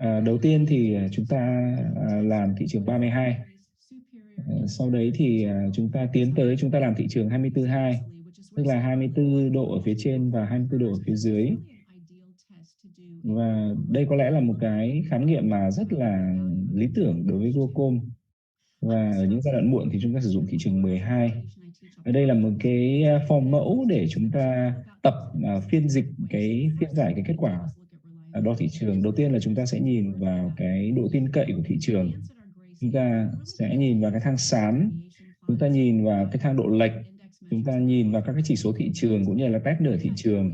Đầu tiên thì chúng ta làm thị trường 32. Sau đấy thì chúng ta tiến tới chúng ta làm thị trường 24/2, tức là 24 độ ở phía trên và 24 độ ở phía dưới. Và đây có lẽ là một cái khám nghiệm mà rất là lý tưởng đối với glaucom. Và ở những giai đoạn muộn thì chúng ta sử dụng thị trường 12. Ở đây là một cái form mẫu để chúng ta tập phiên dịch phiên giải cái kết quả đo thị trường. Đầu tiên là chúng ta sẽ nhìn vào cái độ tin cậy của thị trường. Chúng ta sẽ nhìn vào cái thang xám, chúng ta nhìn vào cái thang độ lệch, chúng ta nhìn vào các cái chỉ số thị trường cũng như là test nửa thị trường.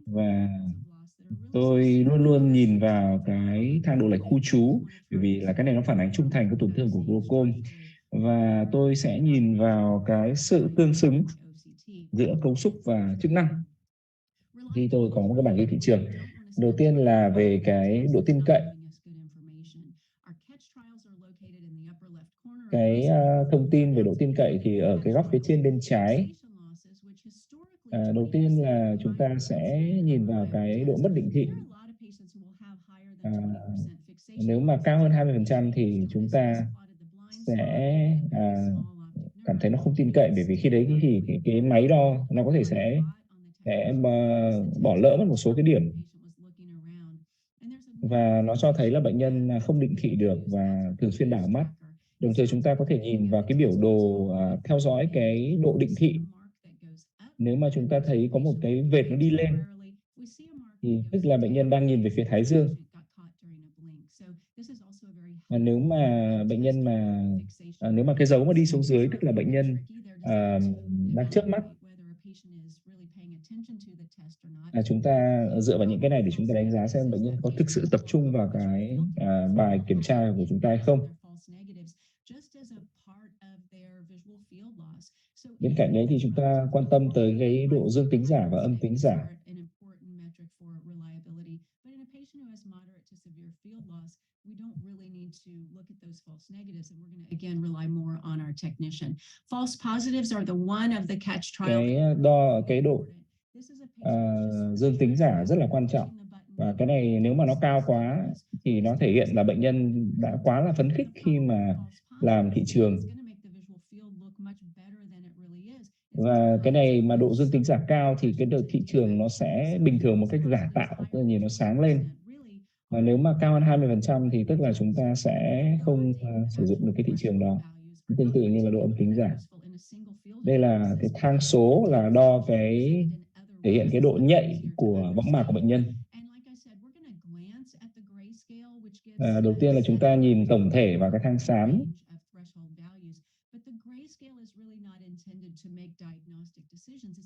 Và tôi luôn luôn nhìn vào cái thang độ lệch khu trú, bởi vì là cái này nó phản ánh trung thành của tổn thương của glaucom. Và tôi sẽ nhìn vào cái sự tương xứng giữa cấu trúc và chức năng khi tôi có một cái bảng ghi thị trường. Đầu tiên là về cái độ tin cậy. Cái thông tin về độ tin cậy thì ở cái góc phía trên bên trái. Đầu tiên là chúng ta sẽ nhìn vào cái độ mất định thị. Nếu mà cao hơn 20% thì chúng ta sẽ cảm thấy nó không tin cậy, bởi vì khi đấy thì cái máy đo nó có thể sẽ bỏ lỡ mất một số cái điểm, và nó cho thấy là bệnh nhân không định thị được và thường xuyên đảo mắt. Đồng thời chúng ta có thể nhìn vào cái biểu đồ theo dõi cái độ định thị. Nếu mà chúng ta thấy có một cái vệt nó đi lên thì tức là bệnh nhân đang nhìn về phía thái dương. Và nếu mà cái dấu mà đi xuống dưới tức là bệnh nhân đang chớp mắt. Chúng ta dựa vào những cái này để chúng ta đánh giá xem bệnh nhân có thực sự tập trung vào cái bài kiểm tra của chúng ta hay không. Bên cạnh đấy thì chúng ta quan tâm tới cái độ dương tính giả và âm tính giả. We don't really need to look at those false negatives, and we're going to again rely more on our technician. False positives are the one of the catch trial. Cái độ dương tính giả rất là quan trọng, và cái này nếu mà nó cao quá thì nó thể hiện là bệnh nhân đã quá là phấn khích khi mà làm thị trường. Và cái này mà độ dương tính giả cao thì cái độ thị trường nó sẽ bình thường một cách giả tạo, tức là nhìn nó sáng lên. Và nếu mà cao hơn 20% thì tức là chúng ta sẽ không sử dụng được cái thị trường đó. Tương tự như là độ âm tính giả. Đây là cái thang số là đo cái thể hiện cái độ nhạy của võng mạc của bệnh nhân. Đầu tiên là chúng ta nhìn tổng thể vào cái thang xám.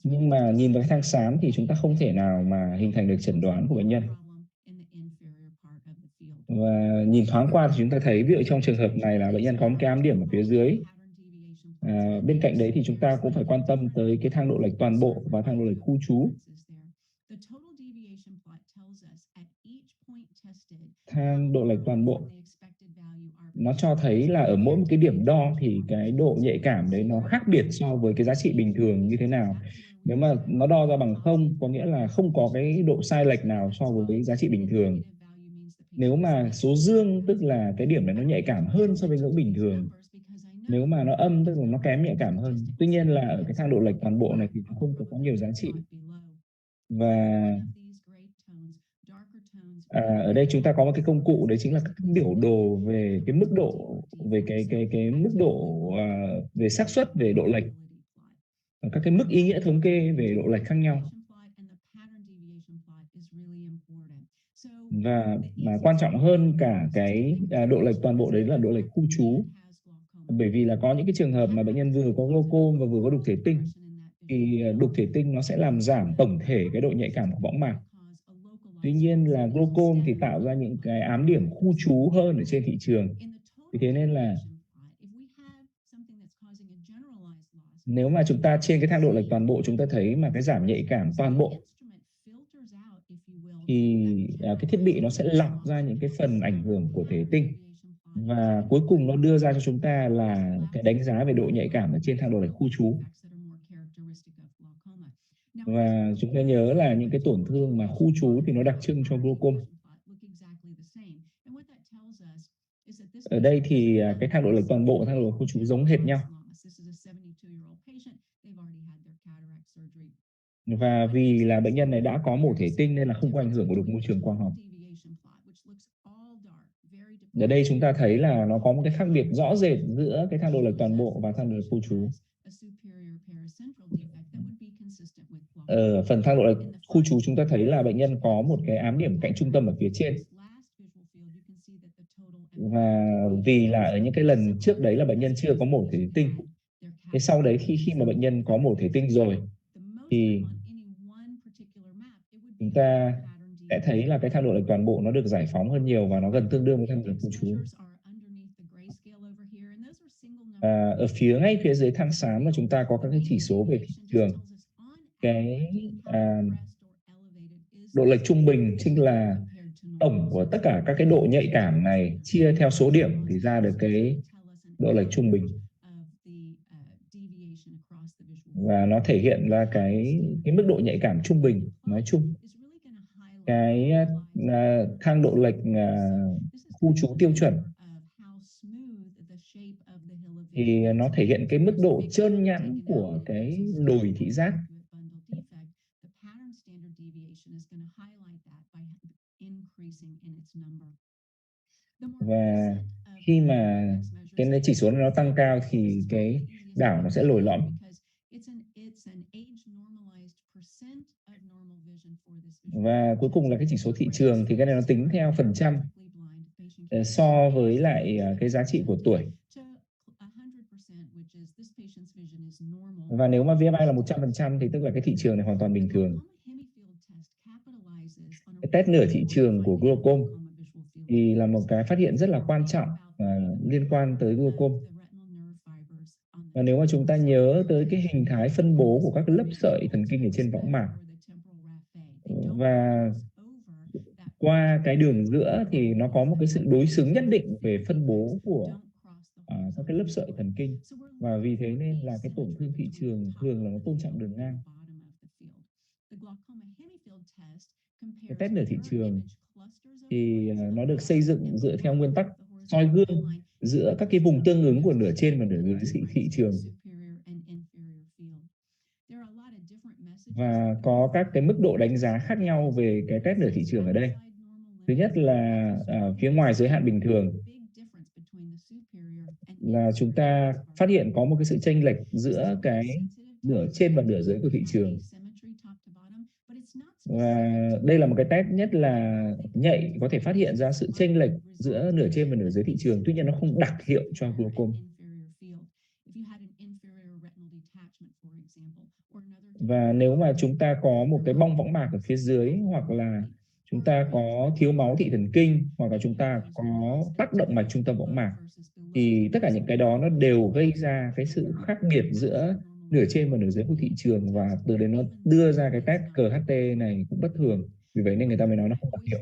Nhưng mà nhìn vào cái thang xám thì chúng ta không thể nào mà hình thành được chẩn đoán của bệnh nhân. Và nhìn thoáng qua thì chúng ta thấy ví dụ trong trường hợp này là bệnh nhân có một cái ám điểm ở phía dưới. Bên cạnh đấy thì chúng ta cũng phải quan tâm tới cái thang độ lệch toàn bộ và thang độ lệch khu trú. Thang độ lệch toàn bộ nó cho thấy là ở mỗi một cái điểm đo thì cái độ nhạy cảm đấy nó khác biệt so với cái giá trị bình thường như thế nào. Nếu mà nó đo ra bằng 0 có nghĩa là không có cái độ sai lệch nào so với giá trị bình thường. Nếu mà số dương tức là cái điểm này nó nhạy cảm hơn so với ngưỡng bình thường. Nếu mà nó âm tức là nó kém nhạy cảm hơn. Tuy nhiên là ở cái thang độ lệch toàn bộ này thì nó không có nhiều giá trị. Và ở đây chúng ta có một cái công cụ đấy chính là các biểu đồ về cái mức độ, về cái mức độ về xác suất về độ lệch, các cái mức ý nghĩa thống kê về độ lệch khác nhau. Và mà quan trọng hơn cả cái độ lệch toàn bộ đấy là độ lệch khu trú. Bởi vì là có những cái trường hợp mà bệnh nhân vừa có glaucom và vừa có đục thể tinh, thì đục thể tinh nó sẽ làm giảm tổng thể cái độ nhạy cảm của võng mạc. Tuy nhiên là glaucom thì tạo ra những cái ám điểm khu trú hơn ở trên thị trường. Vì thế nên là nếu mà chúng ta trên cái thang độ lệch toàn bộ chúng ta thấy mà cái giảm nhạy cảm toàn bộ thì cái thiết bị nó sẽ lọc ra những cái phần ảnh hưởng của thể tinh, và cuối cùng nó đưa ra cho chúng ta là cái đánh giá về độ nhạy cảm ở trên thang độ lệch khu trú. Và chúng ta nhớ là những cái tổn thương mà khu trú thì nó đặc trưng cho glaucom. Ở đây thì cái thang độ lệch toàn bộ, thang độ lệch khu trú giống hệt nhau. Và vì là bệnh nhân này đã có mổ thể tinh nên là không có ảnh hưởng của được môi trường quang học. Ở đây chúng ta thấy là nó có một cái khác biệt rõ rệt giữa cái thang độ lệch toàn bộ và thang độ lệch khu trú. Ở phần thang độ lệch khu trú chúng ta thấy là bệnh nhân có một cái ám điểm cạnh trung tâm ở phía trên. Và vì là ở những cái lần trước đấy là bệnh nhân chưa có mổ thể tinh. Thế sau đấy khi mà bệnh nhân có mổ thể tinh rồi thì chúng ta sẽ thấy là cái thang độ lệch toàn bộ nó được giải phóng hơn nhiều và nó gần tương đương với thang độ lệch khu trú. Ở ngay phía dưới thang xám mà chúng ta có các cái chỉ số về thị trường. Cái độ lệch trung bình chính là tổng của tất cả các cái độ nhạy cảm này chia theo số điểm thì ra được cái độ lệch trung bình. Và nó thể hiện ra cái mức độ nhạy cảm trung bình nói chung. Cái thang độ lệch khu trú tiêu chuẩn thì nó thể hiện cái mức độ trơn nhẵn của cái đồi thị giác. Và khi mà cái chỉ số nó tăng cao thì cái đảo nó sẽ lồi lõm. Và cuối cùng là cái chỉ số thị trường thì cái này nó tính theo phần trăm so với lại cái giá trị của tuổi. Và nếu mà VMI là 100% thì tức là cái thị trường này hoàn toàn bình thường. Cái test nửa thị trường của glaucom thì là một cái phát hiện rất là quan trọng liên quan tới glaucom. Và nếu mà chúng ta nhớ tới cái hình thái phân bố của các lớp sợi thần kinh ở trên võng mạc và qua cái đường giữa thì nó có một cái sự đối xứng nhất định về phân bố của các cái lớp sợi thần kinh. Và vì thế nên là cái tổn thương thị trường thường là nó tôn trọng đường ngang. Cái test nửa thị trường thì nó được xây dựng dựa theo nguyên tắc soi gương giữa các cái vùng tương ứng của nửa trên và nửa dưới thị trường. Và có các cái mức độ đánh giá khác nhau về cái test nửa thị trường ở đây. Thứ nhất là phía ngoài giới hạn bình thường là chúng ta phát hiện có một cái sự chênh lệch giữa cái nửa trên và nửa dưới của thị trường. Và đây là một cái test nhất là nhạy có thể phát hiện ra sự chênh lệch giữa nửa trên và nửa dưới thị trường, tuy nhiên nó không đặc hiệu cho glaucom. Và nếu mà chúng ta có một cái bong võng mạc ở phía dưới, hoặc là chúng ta có thiếu máu thị thần kinh, hoặc là chúng ta có tắc động mạch trung tâm võng mạc, thì tất cả những cái đó nó đều gây ra cái sự khác biệt giữa nửa trên và nửa dưới của thị trường, và từ đấy nó đưa ra cái test CHT này cũng bất thường. Vì vậy nên người ta mới nói nó không đặc hiệu.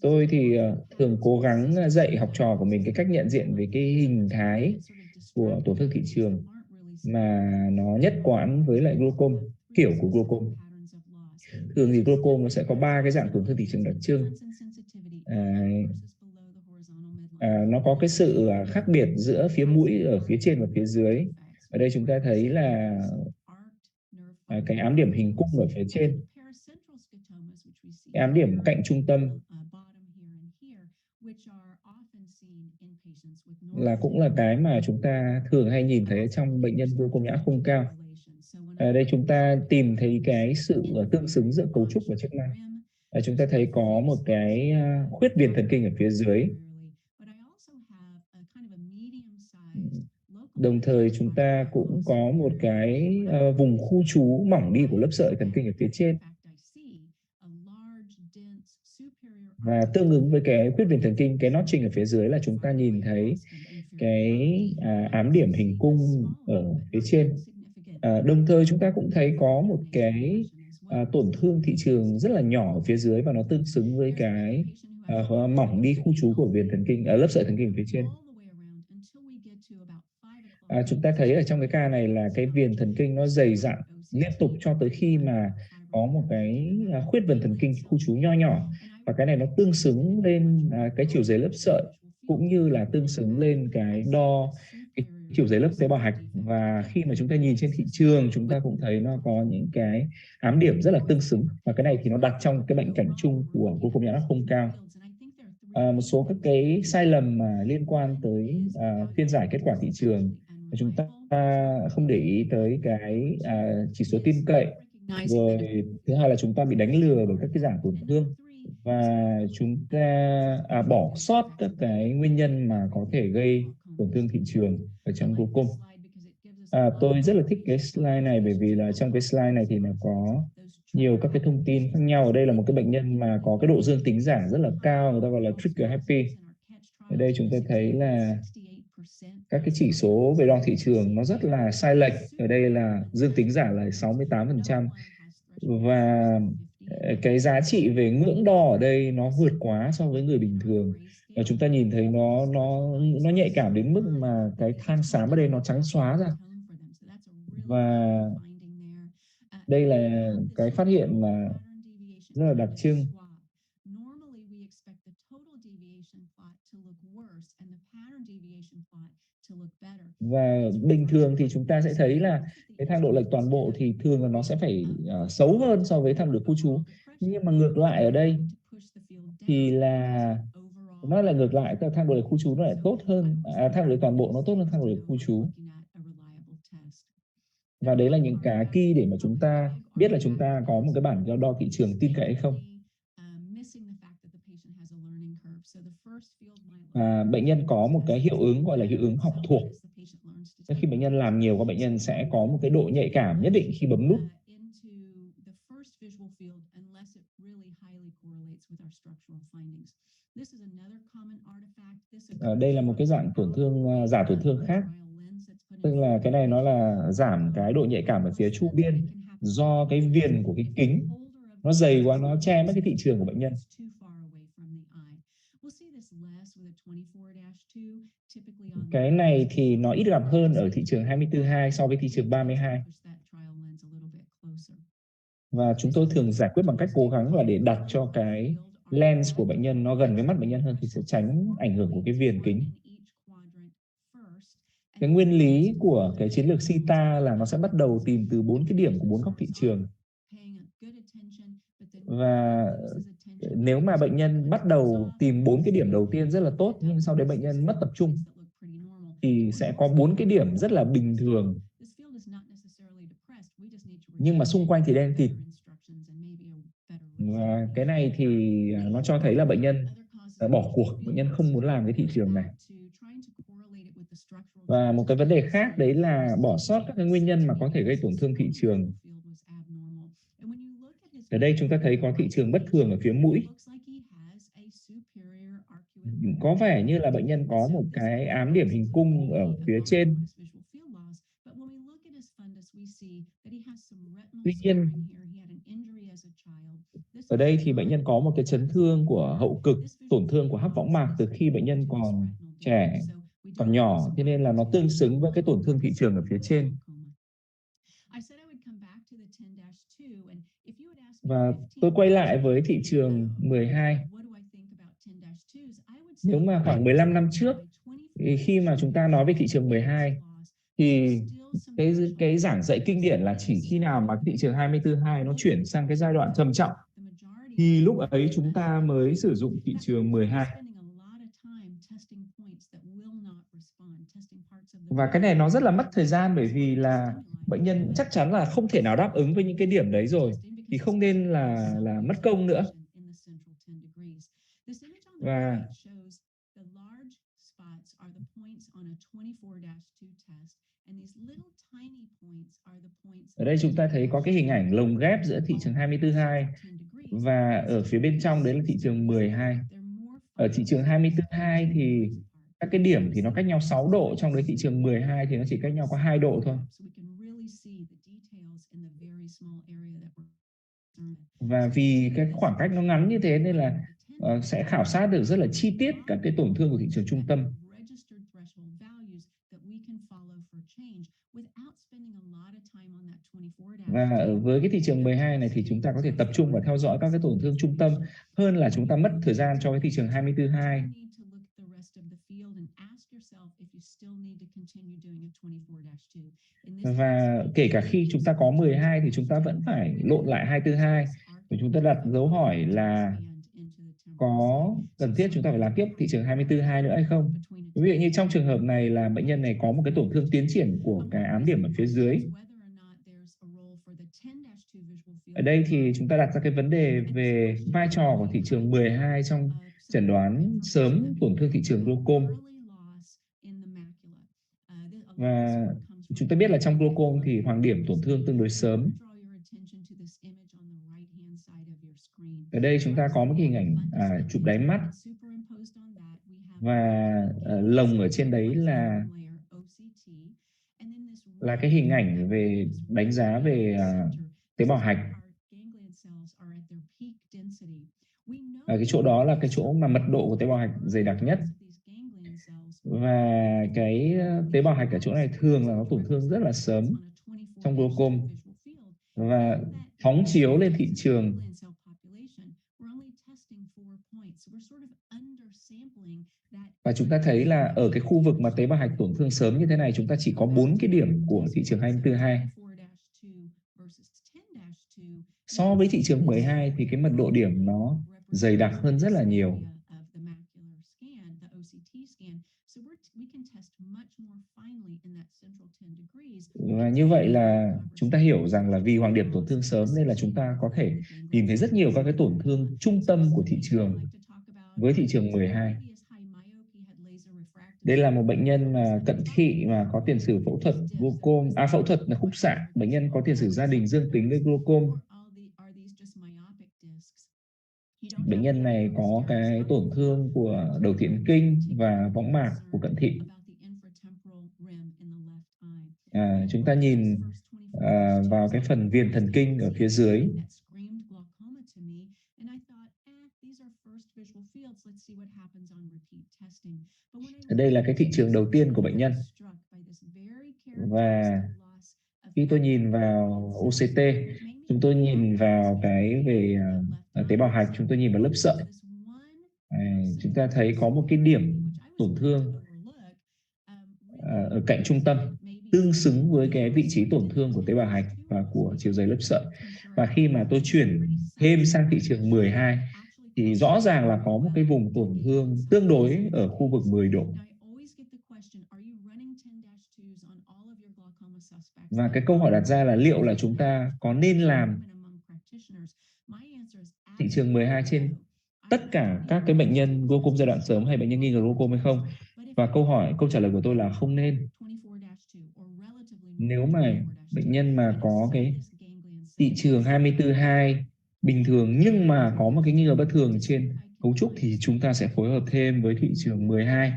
Tôi thì thường cố gắng dạy học trò của mình cái cách nhận diện về cái hình thái của tổn thương thị trường mà nó nhất quán với lại glaucom, kiểu của glaucom. Thường thì glaucom nó sẽ có 3 cái dạng tổn thương thị trường đặc trưng. Nó có cái sự khác biệt giữa phía mũi ở phía trên và phía dưới. Ở đây chúng ta thấy là cái ám điểm hình cung ở phía trên, cái ám điểm cạnh trung tâm là cũng là cái mà chúng ta thường hay nhìn thấy trong bệnh nhân glaucom nhã không cao. Ở đây chúng ta tìm thấy cái sự tương xứng giữa cấu trúc và chức năng. Chúng ta thấy có một cái khuyết viền thần kinh ở phía dưới. Đồng thời chúng ta cũng có một cái vùng khu trú mỏng đi của lớp sợi thần kinh ở phía trên. Và tương ứng với cái khuyết viền thần kinh, cái notching ở phía dưới là chúng ta nhìn thấy cái ám điểm hình cung ở phía trên. Đồng thời chúng ta cũng thấy có một cái tổn thương thị trường rất là nhỏ ở phía dưới, và nó tương xứng với cái mỏng đi khu trú của viền thần kinh ở lớp sợi thần kinh phía trên. Chúng ta thấy ở trong cái ca này là cái viền thần kinh nó dày dặn liên tục cho tới khi mà có một cái khuyết vần thần kinh khu trú nho nhỏ, và cái này nó tương xứng lên cái chiều dày lớp sợi, cũng như là tương xứng lên cái đo cái chiều dày lớp tế bào hạch. Và khi mà chúng ta nhìn trên thị trường, chúng ta cũng thấy nó có những cái ám điểm rất là tương xứng, và cái này thì nó đặt trong cái bệnh cảnh chung của glaucom nhãn áp không cao. Một số các cái sai lầm mà liên quan tới phiên giải kết quả thị trường, chúng ta không để ý tới cái chỉ số tin cậy, rồi thứ hai là chúng ta bị đánh lừa bởi các cái giảm tổn thương, và chúng ta bỏ sót các cái nguyên nhân mà có thể gây tổn thương thị trường ở trong glaucom. Tôi rất là thích cái slide này, bởi vì là trong cái slide này thì nó có nhiều các cái thông tin khác nhau. Ở đây là một cái bệnh nhân mà có cái độ dương tính giả rất là cao, người ta gọi là trigger happy. Ở đây chúng ta thấy là các cái chỉ số về đo thị trường nó rất là sai lệch. Ở đây là dương tính giả là 68%, và cái giá trị về ngưỡng đo ở đây nó vượt quá so với người bình thường. Và chúng ta nhìn thấy nó nhạy cảm đến mức mà cái than xám ở đây nó trắng xóa ra. Và đây là cái phát hiện mà rất là đặc trưng. Và bình thường thì chúng ta sẽ thấy là cái thang độ lệch toàn bộ thì thường là nó sẽ phải xấu hơn so với thang độ khu trú. Nhưng mà ngược lại ở đây thì là nó lại ngược lại, thang độ lệch khu trú nó lại tốt hơn, thang độ lệch toàn bộ nó tốt hơn thang độ lệch khu trú. Và đấy là những cái key để mà chúng ta biết là chúng ta có một cái bản đo thị trường tin cậy hay không. Bệnh nhân có một cái hiệu ứng gọi là hiệu ứng học thuộc. Khi bệnh nhân làm nhiều, các bệnh nhân sẽ có một cái độ nhạy cảm nhất định khi bấm nút. Đây là một cái dạng tổn thương giả tổn thương khác, tức là cái này nó là giảm cái độ nhạy cảm ở phía chu biên do cái viền của cái kính nó dày quá, nó che mất cái thị trường của bệnh nhân. Cái này thì nó ít gặp hơn ở thị trường 24/2 so với thị trường 32. Và chúng tôi thường giải quyết bằng cách cố gắng là để đặt cho cái lens của bệnh nhân nó gần với mắt bệnh nhân hơn, thì sẽ tránh ảnh hưởng của cái viền kính. Cái nguyên lý của cái chiến lược SITA là nó sẽ bắt đầu tìm từ 4 cái điểm của 4 góc thị trường. Và nếu mà bệnh nhân bắt đầu tìm 4 cái điểm đầu tiên rất là tốt, nhưng sau đấy bệnh nhân mất tập trung, thì sẽ có 4 cái điểm rất là bình thường, nhưng mà xung quanh thì đen kịt. Và cái này thì nó cho thấy là bệnh nhân bỏ cuộc, bệnh nhân không muốn làm cái thị trường này. Và một cái vấn đề khác đấy là bỏ sót các cái nguyên nhân mà có thể gây tổn thương thị trường. Ở đây chúng ta thấy có thị trường bất thường ở phía mũi. Có vẻ như là bệnh nhân có một cái ám điểm hình cung ở phía trên. Tuy nhiên, ở đây thì bệnh nhân có một cái chấn thương của hậu cực, tổn thương của hắc võng mạc từ khi bệnh nhân còn trẻ, còn nhỏ, thế nên là nó tương xứng với cái tổn thương thị trường ở phía trên. Và tôi quay lại với thị trường 12. Nếu mà khoảng 15 năm trước, thì khi mà chúng ta nói về thị trường 12, thì cái giảng dạy kinh điển là chỉ khi nào mà cái thị trường 24/2 nó chuyển sang cái giai đoạn trầm trọng, thì lúc ấy chúng ta mới sử dụng thị trường 12. Và cái này nó rất là mất thời gian, bởi vì là bệnh nhân chắc chắn là không thể nào đáp ứng với những cái điểm đấy rồi, thì không nên là mất công nữa. Và ở đây chúng ta thấy có cái hình ảnh lồng ghép giữa thị trường 24/2 và ở phía bên trong đấy là thị trường 12. Ở thị trường 24/2 thì các cái điểm thì nó cách nhau 6 độ, trong đấy thị trường 12 thì nó chỉ cách nhau có 2 độ thôi. Và vì cái khoảng cách nó ngắn như thế nên là sẽ khảo sát được rất là chi tiết các cái tổn thương của thị trường trung tâm. Và với cái thị trường 12 này thì chúng ta có thể tập trung vào theo dõi các cái tổn thương trung tâm hơn là chúng ta mất thời gian cho cái thị trường 24/2. Và kể cả khi chúng ta có 12 thì chúng ta vẫn phải lộn lại 24/2. Và chúng ta đặt dấu hỏi là có cần thiết chúng ta phải làm tiếp thị trường 24/2 nữa hay không? Ví dụ như trong trường hợp này là bệnh nhân này có một cái tổn thương tiến triển của cái ám điểm ở phía dưới. Ở đây thì chúng ta đặt ra cái vấn đề về vai trò của thị trường 12 trong chẩn đoán sớm tổn thương thị trường glaucom. Và chúng ta biết là trong glaucom thì hoàng điểm tổn thương tương đối sớm. Ở đây chúng ta có một cái hình ảnh chụp đáy mắt và lồng ở trên đấy là cái hình ảnh về đánh giá về tế bào hạch. Ở cái chỗ đó là cái chỗ mà mật độ của tế bào hạch dày đặc nhất. Và cái tế bào hạch ở chỗ này thường là nó tổn thương rất là sớm trong glaucom. Và phóng chiếu lên thị trường và chúng ta thấy là ở cái khu vực mà tế bào hạch tổn thương sớm như thế này chúng ta chỉ có 4 cái điểm của thị trường 24/2. So với thị trường 12 thì cái mật độ điểm nó dày đặc hơn rất là nhiều. Và như vậy là chúng ta hiểu rằng là vì hoàng điểm tổn thương sớm nên là chúng ta có thể tìm thấy rất nhiều các cái tổn thương trung tâm của thị trường với thị trường 12. Đây là một bệnh nhân mà cận thị mà có tiền sử phẫu thuật glaucom, phẫu thuật là khúc xạ. Bệnh nhân có tiền sử gia đình dương tính với glaucom. Bệnh nhân này có cái tổn thương của đầu thiện kinh và võng mạc của cận thị. Chúng ta nhìn vào cái phần viền thần kinh ở phía dưới. Ở đây là cái thị trường đầu tiên của bệnh nhân. Và khi tôi nhìn vào OCT, chúng tôi nhìn vào cái về tế bào hạch, chúng tôi nhìn vào lớp sợi. Chúng ta thấy có một cái điểm tổn thương ở cạnh trung tâm tương xứng với cái vị trí tổn thương của tế bào hạch và của chiều dày lớp sợi. Và khi mà tôi chuyển thêm sang thị trường 12 thì rõ ràng là có một cái vùng tổn thương tương đối ở khu vực 10 độ. Và cái câu hỏi đặt ra là liệu là chúng ta có nên làm thị trường 12 trên tất cả các cái bệnh nhân glaucom giai đoạn sớm hay bệnh nhân nghi ngờ glaucom hay không? Và câu trả lời của tôi là không nên. Nếu mà bệnh nhân mà có cái thị trường 24/2 bình thường nhưng mà có một cái nghi ngờ bất thường trên cấu trúc thì chúng ta sẽ phối hợp thêm với thị trường 12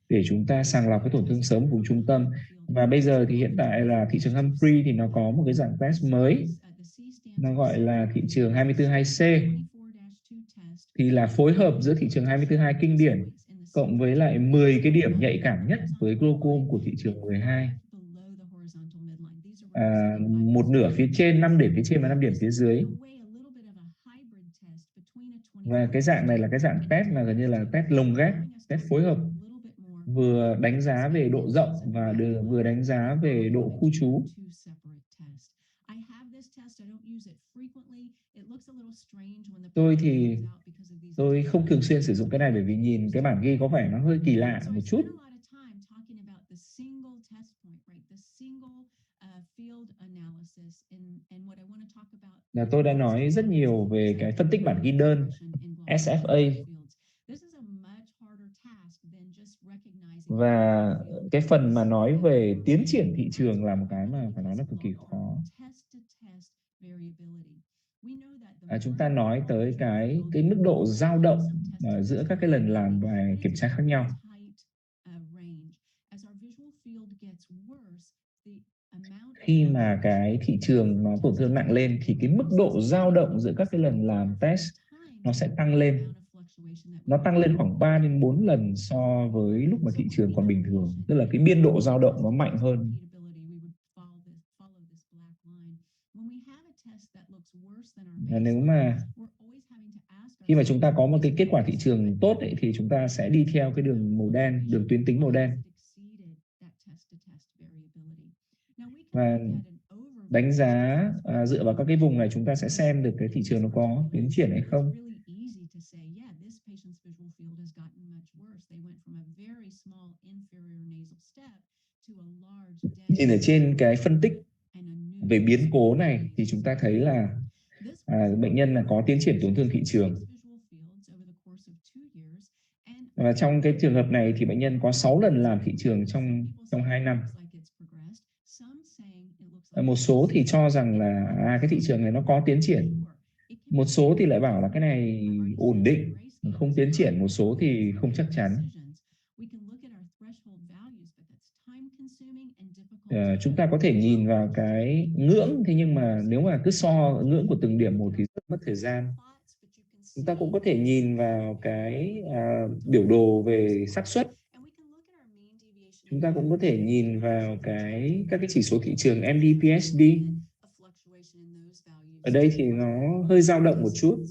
để chúng ta sàng lọc cái tổn thương sớm vùng trung tâm. Và bây giờ thì hiện tại là thị trường Humphrey thì nó có một cái dạng test mới, nó gọi là thị trường 24/2C, thì là phối hợp giữa thị trường 24/2 kinh điển cộng với lại 10 cái điểm nhạy cảm nhất với glaucom của thị trường 12. Một nửa phía trên, 5 điểm phía trên và 5 điểm phía dưới. Và cái dạng này là cái dạng test mà gần như là test lồng ghép, test phối hợp, vừa đánh giá về độ rộng và vừa đánh giá về độ khu trú. Tôi thì tôi không thường xuyên sử dụng cái này bởi vì nhìn cái bản ghi có vẻ nó hơi kỳ lạ một chút. Là tôi đã nói rất nhiều về cái phân tích bản ghi đơn SFA. Và cái phần mà nói về tiến triển thị trường là một cái mà phải nói là cực kỳ khó. Chúng ta nói tới cái mức độ dao động giữa các cái lần làm và kiểm tra khác nhau. Khi mà cái thị trường nó tổn thương nặng lên thì cái mức độ dao động giữa các cái lần làm test nó sẽ tăng lên. Nó tăng lên khoảng 3 đến 4 lần so với lúc mà thị trường còn bình thường. Tức là cái biên độ dao động nó mạnh hơn. nếu mà khi mà chúng ta có một cái kết quả thị trường tốt ấy, thì chúng ta sẽ đi theo cái đường màu đen, đường tuyến tính màu đen. Và đánh giá dựa vào các cái vùng này chúng ta sẽ xem được cái thị trường nó có tiến triển hay không. Nhìn ở trên cái phân tích về biến cố này thì chúng ta thấy là bệnh nhân là có tiến triển tổn thương thị trường. Và trong cái trường hợp này thì bệnh nhân có 6 lần làm thị trường trong 2 năm. Một số thì cho rằng là cái thị trường này nó có tiến triển. Một số thì lại bảo là cái này ổn định, không tiến triển. Một số thì không chắc chắn. Chúng ta có thể nhìn vào cái ngưỡng, thế nhưng mà nếu mà cứ so ngưỡng của từng điểm một thì rất mất thời gian. Chúng ta cũng có thể nhìn vào cái biểu đồ về xác suất. Chúng ta cũng có thể nhìn vào các cái chỉ số thị trường MD/PSD. Ở đây thì nó hơi dao động một chút.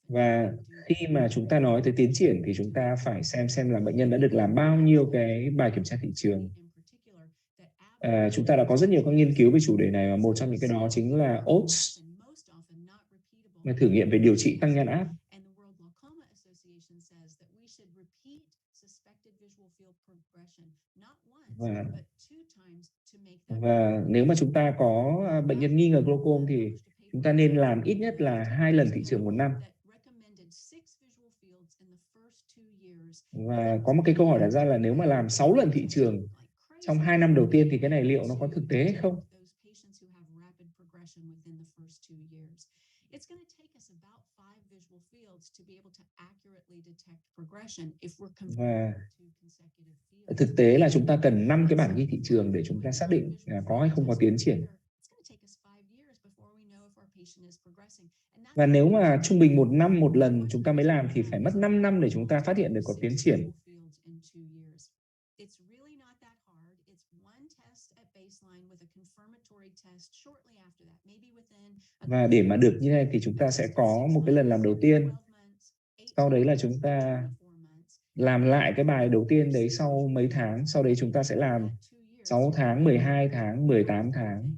Và khi mà chúng ta nói tới tiến triển thì chúng ta phải xem là bệnh nhân đã được làm bao nhiêu cái bài kiểm tra thị trường. Chúng ta đã có rất nhiều các nghiên cứu về chủ đề này, và một trong những cái đó chính là OTS, là thử nghiệm về điều trị tăng nhan áp. Và nếu mà chúng ta có bệnh nhân nghi ngờ glaucom thì chúng ta nên làm ít nhất là 2 lần thị trường một năm. Và có một cái câu hỏi đặt ra là nếu mà làm 6 lần thị trường trong 2 năm đầu tiên thì cái này liệu nó có thực tế hay không? Và thực tế là chúng ta cần 5 cái bản ghi thị trường để chúng ta xác định là có hay không có tiến triển. Và nếu mà trung bình 1 năm một lần chúng ta mới làm thì phải mất 5 năm để chúng ta phát hiện được có tiến triển. Và để mà được như này thì chúng ta sẽ có một cái lần làm đầu tiên. Sau đấy là chúng ta làm lại cái bài đầu tiên đấy sau mấy tháng. Sau đấy chúng ta sẽ làm 6 tháng, 12 tháng, 18 tháng.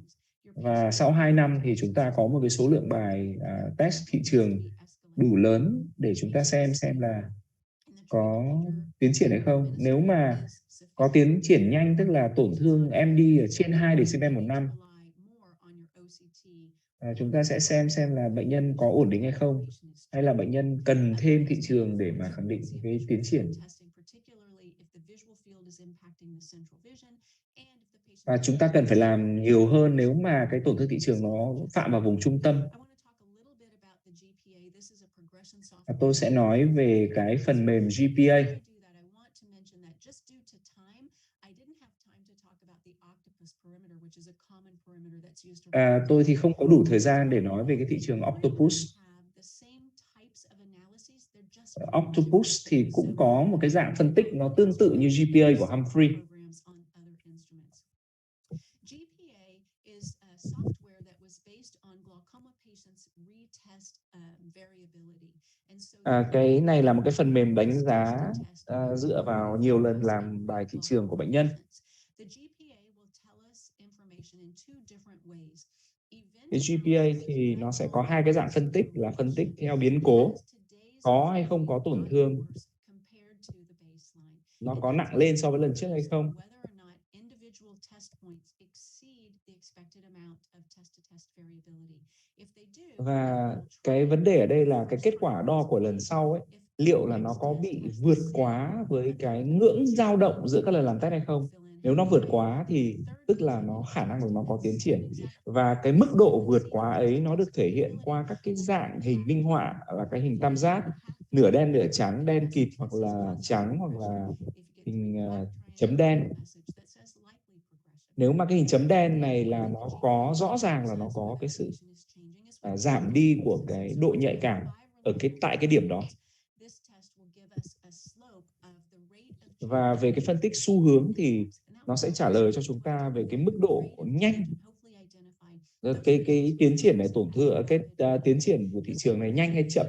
Và sau 2 năm thì chúng ta có một cái số lượng bài test thị trường đủ lớn để chúng ta xem là có tiến triển hay không. Nếu mà có tiến triển nhanh, tức là tổn thương MD ở trên 2 dB một năm, chúng ta sẽ xem là bệnh nhân có ổn định hay không, hay là bệnh nhân cần thêm thị trường để mà khẳng định cái tiến triển. Và chúng ta cần phải làm nhiều hơn nếu mà cái tổn thương thị trường nó phạm vào vùng trung tâm. Và tôi sẽ nói về cái phần mềm GPA. Tôi thì không có đủ thời gian để nói về cái thị trường Octopus. Octopus thì cũng có một cái dạng phân tích nó tương tự như GPA của Humphrey. Cái này là một cái phần mềm đánh giá dựa vào nhiều lần làm bài thị trường của bệnh nhân. Cái GPA thì nó sẽ có 2 cái dạng phân tích, là phân tích theo biến cố, có hay không có tổn thương, nó có nặng lên so với lần trước hay không. Và cái vấn đề ở đây là cái kết quả đo của lần sau ấy, liệu là nó có bị vượt quá với cái ngưỡng dao động giữa các lần làm test hay không. Nếu nó vượt quá thì tức là nó khả năng là nó có tiến triển. Và cái mức độ vượt quá ấy nó được thể hiện qua các cái dạng hình minh họa, là cái hình tam giác, nửa đen nửa trắng, đen kịt hoặc là trắng, hoặc là hình chấm đen. Nếu mà cái hình chấm đen này là nó có rõ ràng là nó có cái sự giảm đi của cái độ nhạy cảm ở tại cái điểm đó. Và về cái phân tích xu hướng thì nó sẽ trả lời cho chúng ta về cái mức độ nhanh, cái tiến triển này tiến triển của thị trường này nhanh hay chậm.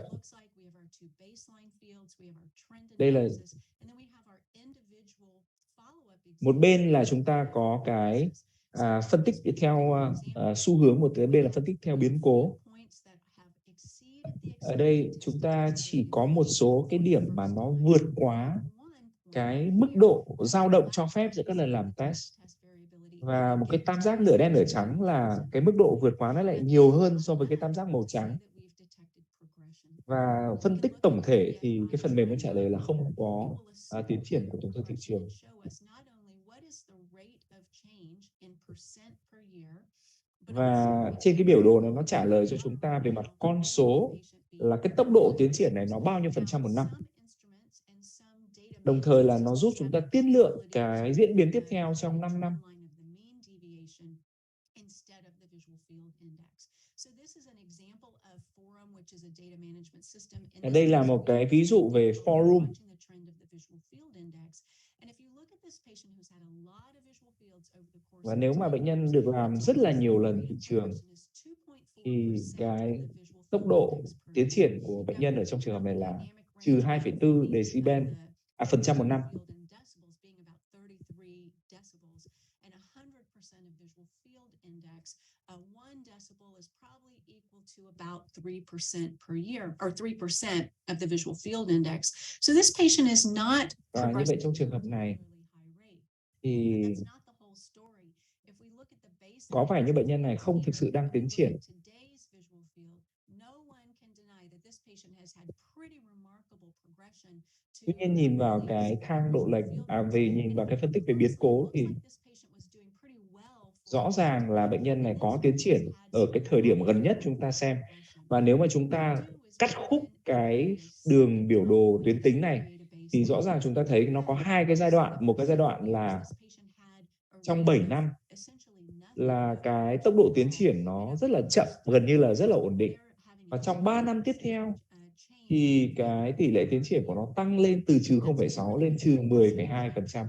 Đây là một bên là chúng ta có cái phân tích theo xu hướng, một cái bên là phân tích theo biến cố. Ở đây chúng ta chỉ có một số cái điểm mà nó vượt quá cái mức độ dao động cho phép giữa các lần làm test. Và một cái tam giác nửa đen nửa trắng là cái mức độ vượt quá nó lại nhiều hơn so với cái tam giác màu trắng. Và phân tích tổng thể thì cái phần mềm nó trả lời là không có tiến triển của tổn thương thị trường. Và trên cái biểu đồ này nó trả lời cho chúng ta về mặt con số là cái tốc độ tiến triển này nó bao nhiêu % một năm. Đồng thời là nó giúp chúng ta tiên lượng cái diễn biến tiếp theo trong 5 năm. Đây là một cái ví dụ về forum. Và nếu mà bệnh nhân được làm rất là nhiều lần thị trường thì cái tốc độ tiến triển của bệnh nhân ở trong trường hợp này là trừ 2,4 decibel phần trăm một năm. About 3% per year, or 3% of the visual field index. So this patient is not. Và như vậy trong trường hợp này thì có vẻ như bệnh nhân này không thực sự đang tiến triển. Tuy nhiên nhìn vào cái thang độ lệch, nhìn vào cái phân tích về biến cố thì rõ ràng là bệnh nhân này có tiến triển ở cái thời điểm gần nhất chúng ta xem. Và nếu mà chúng ta cắt khúc cái đường biểu đồ tuyến tính này thì rõ ràng chúng ta thấy nó có hai cái giai đoạn. Một cái giai đoạn là trong 7 năm là cái tốc độ tiến triển nó rất là chậm, gần như là rất là ổn định. Và trong 3 năm tiếp theo thì cái tỷ lệ tiến triển của nó tăng lên từ trừ 0,6 lên trừ 10,2%.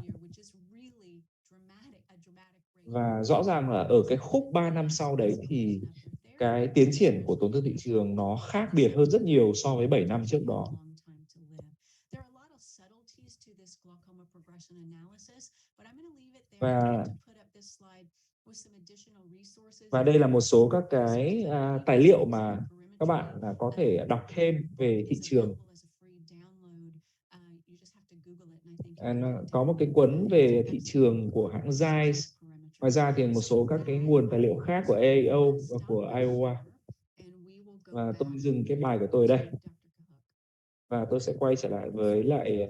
Và rõ ràng là ở cái khúc 3 năm sau đấy thì cái tiến triển của tổn thương thị trường nó khác biệt hơn rất nhiều so với 7 năm trước đó. Và đây là một số các cái tài liệu mà các bạn có thể đọc thêm về thị trường. Có một cái cuốn về thị trường của hãng Zeiss. Ngoài ra thì một số các cái nguồn tài liệu khác của AAO và của Iowa. Và tôi dừng cái bài của tôi ở đây. Và tôi sẽ quay trở lại với lại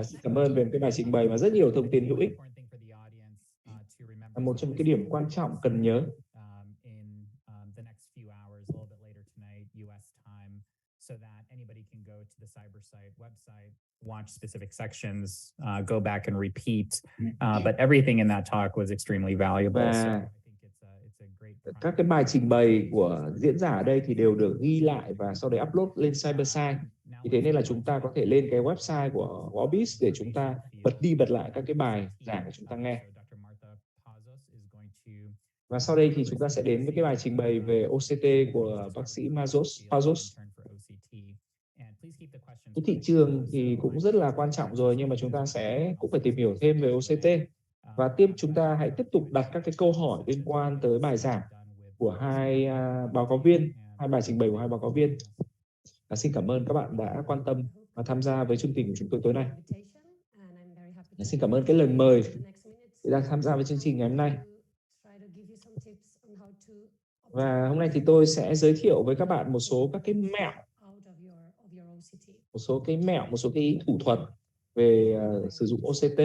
xin cảm ơn về cái bài trình bày và rất nhiều thông tin hữu ích. Một trong những cái điểm quan trọng cần nhớ. So that anybody can go to the cybersite website, watch specific sections, go back and repeat. But everything in that talk was extremely valuable. So I think it's a great. Các cái bài trình bày của diễn giả ở đây thì đều được ghi lại và sau đấy upload lên cybersite. Vì thế nên là chúng ta có thể lên cái website của OrBis để chúng ta bật đi bật lại các cái bài giảng của chúng ta nghe. Và sau đây thì chúng ta sẽ đến với cái bài trình bày về OCT của bác sĩ Pazos. Cái thị trường thì cũng rất là quan trọng rồi, nhưng mà chúng ta cũng phải tìm hiểu thêm về OCT. Và chúng ta hãy tiếp tục đặt các cái câu hỏi liên quan tới bài giảng của hai báo cáo viên, hai bài trình bày của hai báo cáo viên. Xin cảm ơn các bạn đã quan tâm và tham gia với chương trình của chúng tôi tối nay. Xin cảm ơn cái lời mời để đang tham gia với chương trình ngày hôm nay. Và hôm nay thì tôi sẽ giới thiệu với các bạn một số các cái mẹo, một số cái thủ thuật về sử dụng OCT,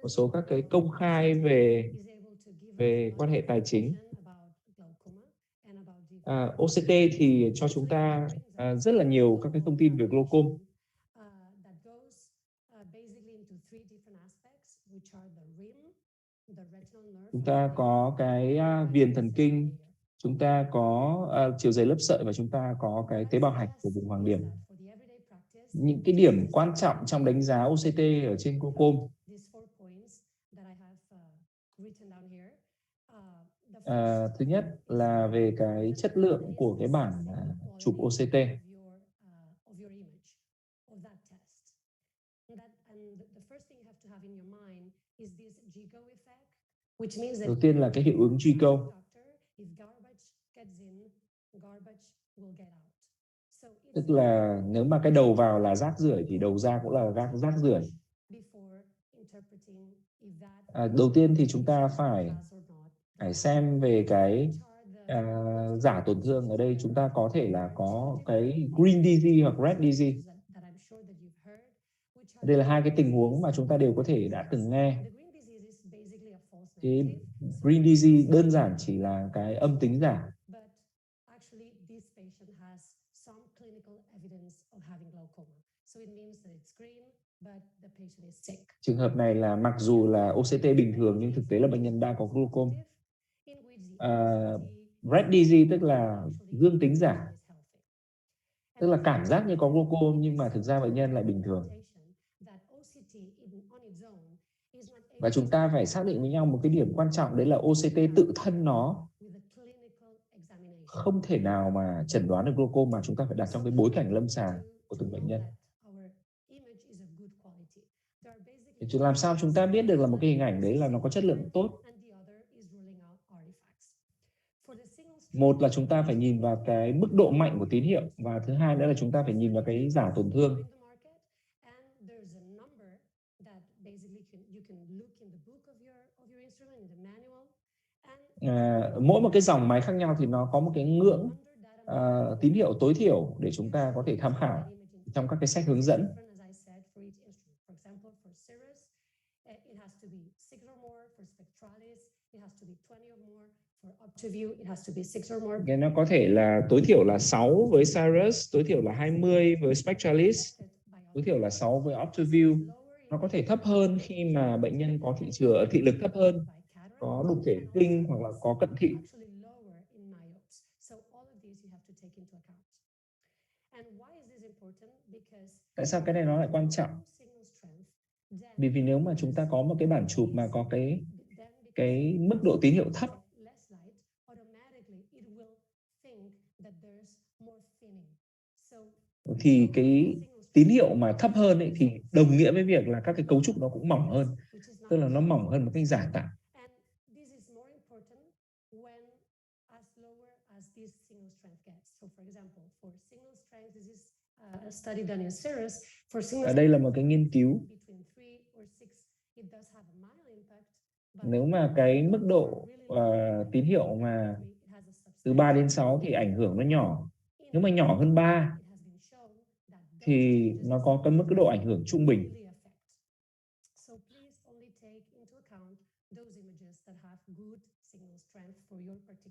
một số các cái công khai về quan hệ tài chính. OCT thì cho chúng ta rất là nhiều các cái thông tin về glaucom. Chúng ta có cái viền thần kinh, chúng ta có chiều dày lớp sợi và chúng ta có cái tế bào hạch của vùng hoàng điểm. những cái điểm quan trọng trong đánh giá OCT ở trên glaucom. Thứ nhất là về cái chất lượng của cái bản chụp OCT. Đầu tiên là cái hiệu ứng truy câu. Tức là nếu mà cái đầu vào là rác rưởi thì đầu ra cũng là rác rưởi. Đầu tiên thì chúng ta phải xem về cái giả tổn thương. Ở đây chúng ta có thể là có cái green DZ hoặc red DZ. Đây là hai cái tình huống mà chúng ta đều có thể đã từng nghe. Cái green DZ đơn giản chỉ là cái âm tính giả. Trường hợp này là mặc dù là OCT bình thường nhưng thực tế là bệnh nhân đang có glaucom. Red DZ tức là dương tính giả. Tức là cảm giác như có glaucom nhưng mà thực ra bệnh nhân lại bình thường. Và chúng ta phải xác định với nhau một cái điểm quan trọng, đấy là OCT tự thân nó không thể nào mà chẩn đoán được glaucom, mà chúng ta phải đặt trong cái bối cảnh lâm sàng của từng bệnh nhân. Thì làm sao chúng ta biết được là một cái hình ảnh đấy là nó có chất lượng tốt? Một là chúng ta phải nhìn vào cái mức độ mạnh của tín hiệu, và thứ hai nữa là chúng ta phải nhìn vào cái giả tổn thương. Mỗi một cái dòng máy khác nhau thì nó có một cái ngưỡng tín hiệu tối thiểu để chúng ta có thể tham khảo trong các cái sách hướng dẫn. Nó có thể là tối thiểu là 6 với Cyrus, tối thiểu là 20 với Spectralis, tối thiểu là 6 với OptiView. Nó có thể thấp hơn khi mà bệnh nhân có thị lực thấp hơn, có đục thể kinh hoặc là có cận thị. Tại sao cái này nó lại quan trọng? Vì nếu mà chúng ta có một cái bản chụp mà có cái mức độ tín hiệu thấp thì cái tín hiệu mà thấp hơn ấy thì đồng nghĩa với việc là các cái cấu trúc nó cũng mỏng hơn, tức là nó mỏng hơn một cách giả tạo. Ở đây là một cái nghiên cứu. Nếu mà cái mức độ tín hiệu mà từ 3 đến 6 thì ảnh hưởng nó nhỏ. Nếu mà nhỏ hơn 3 thì nó có cái mức độ ảnh hưởng trung bình.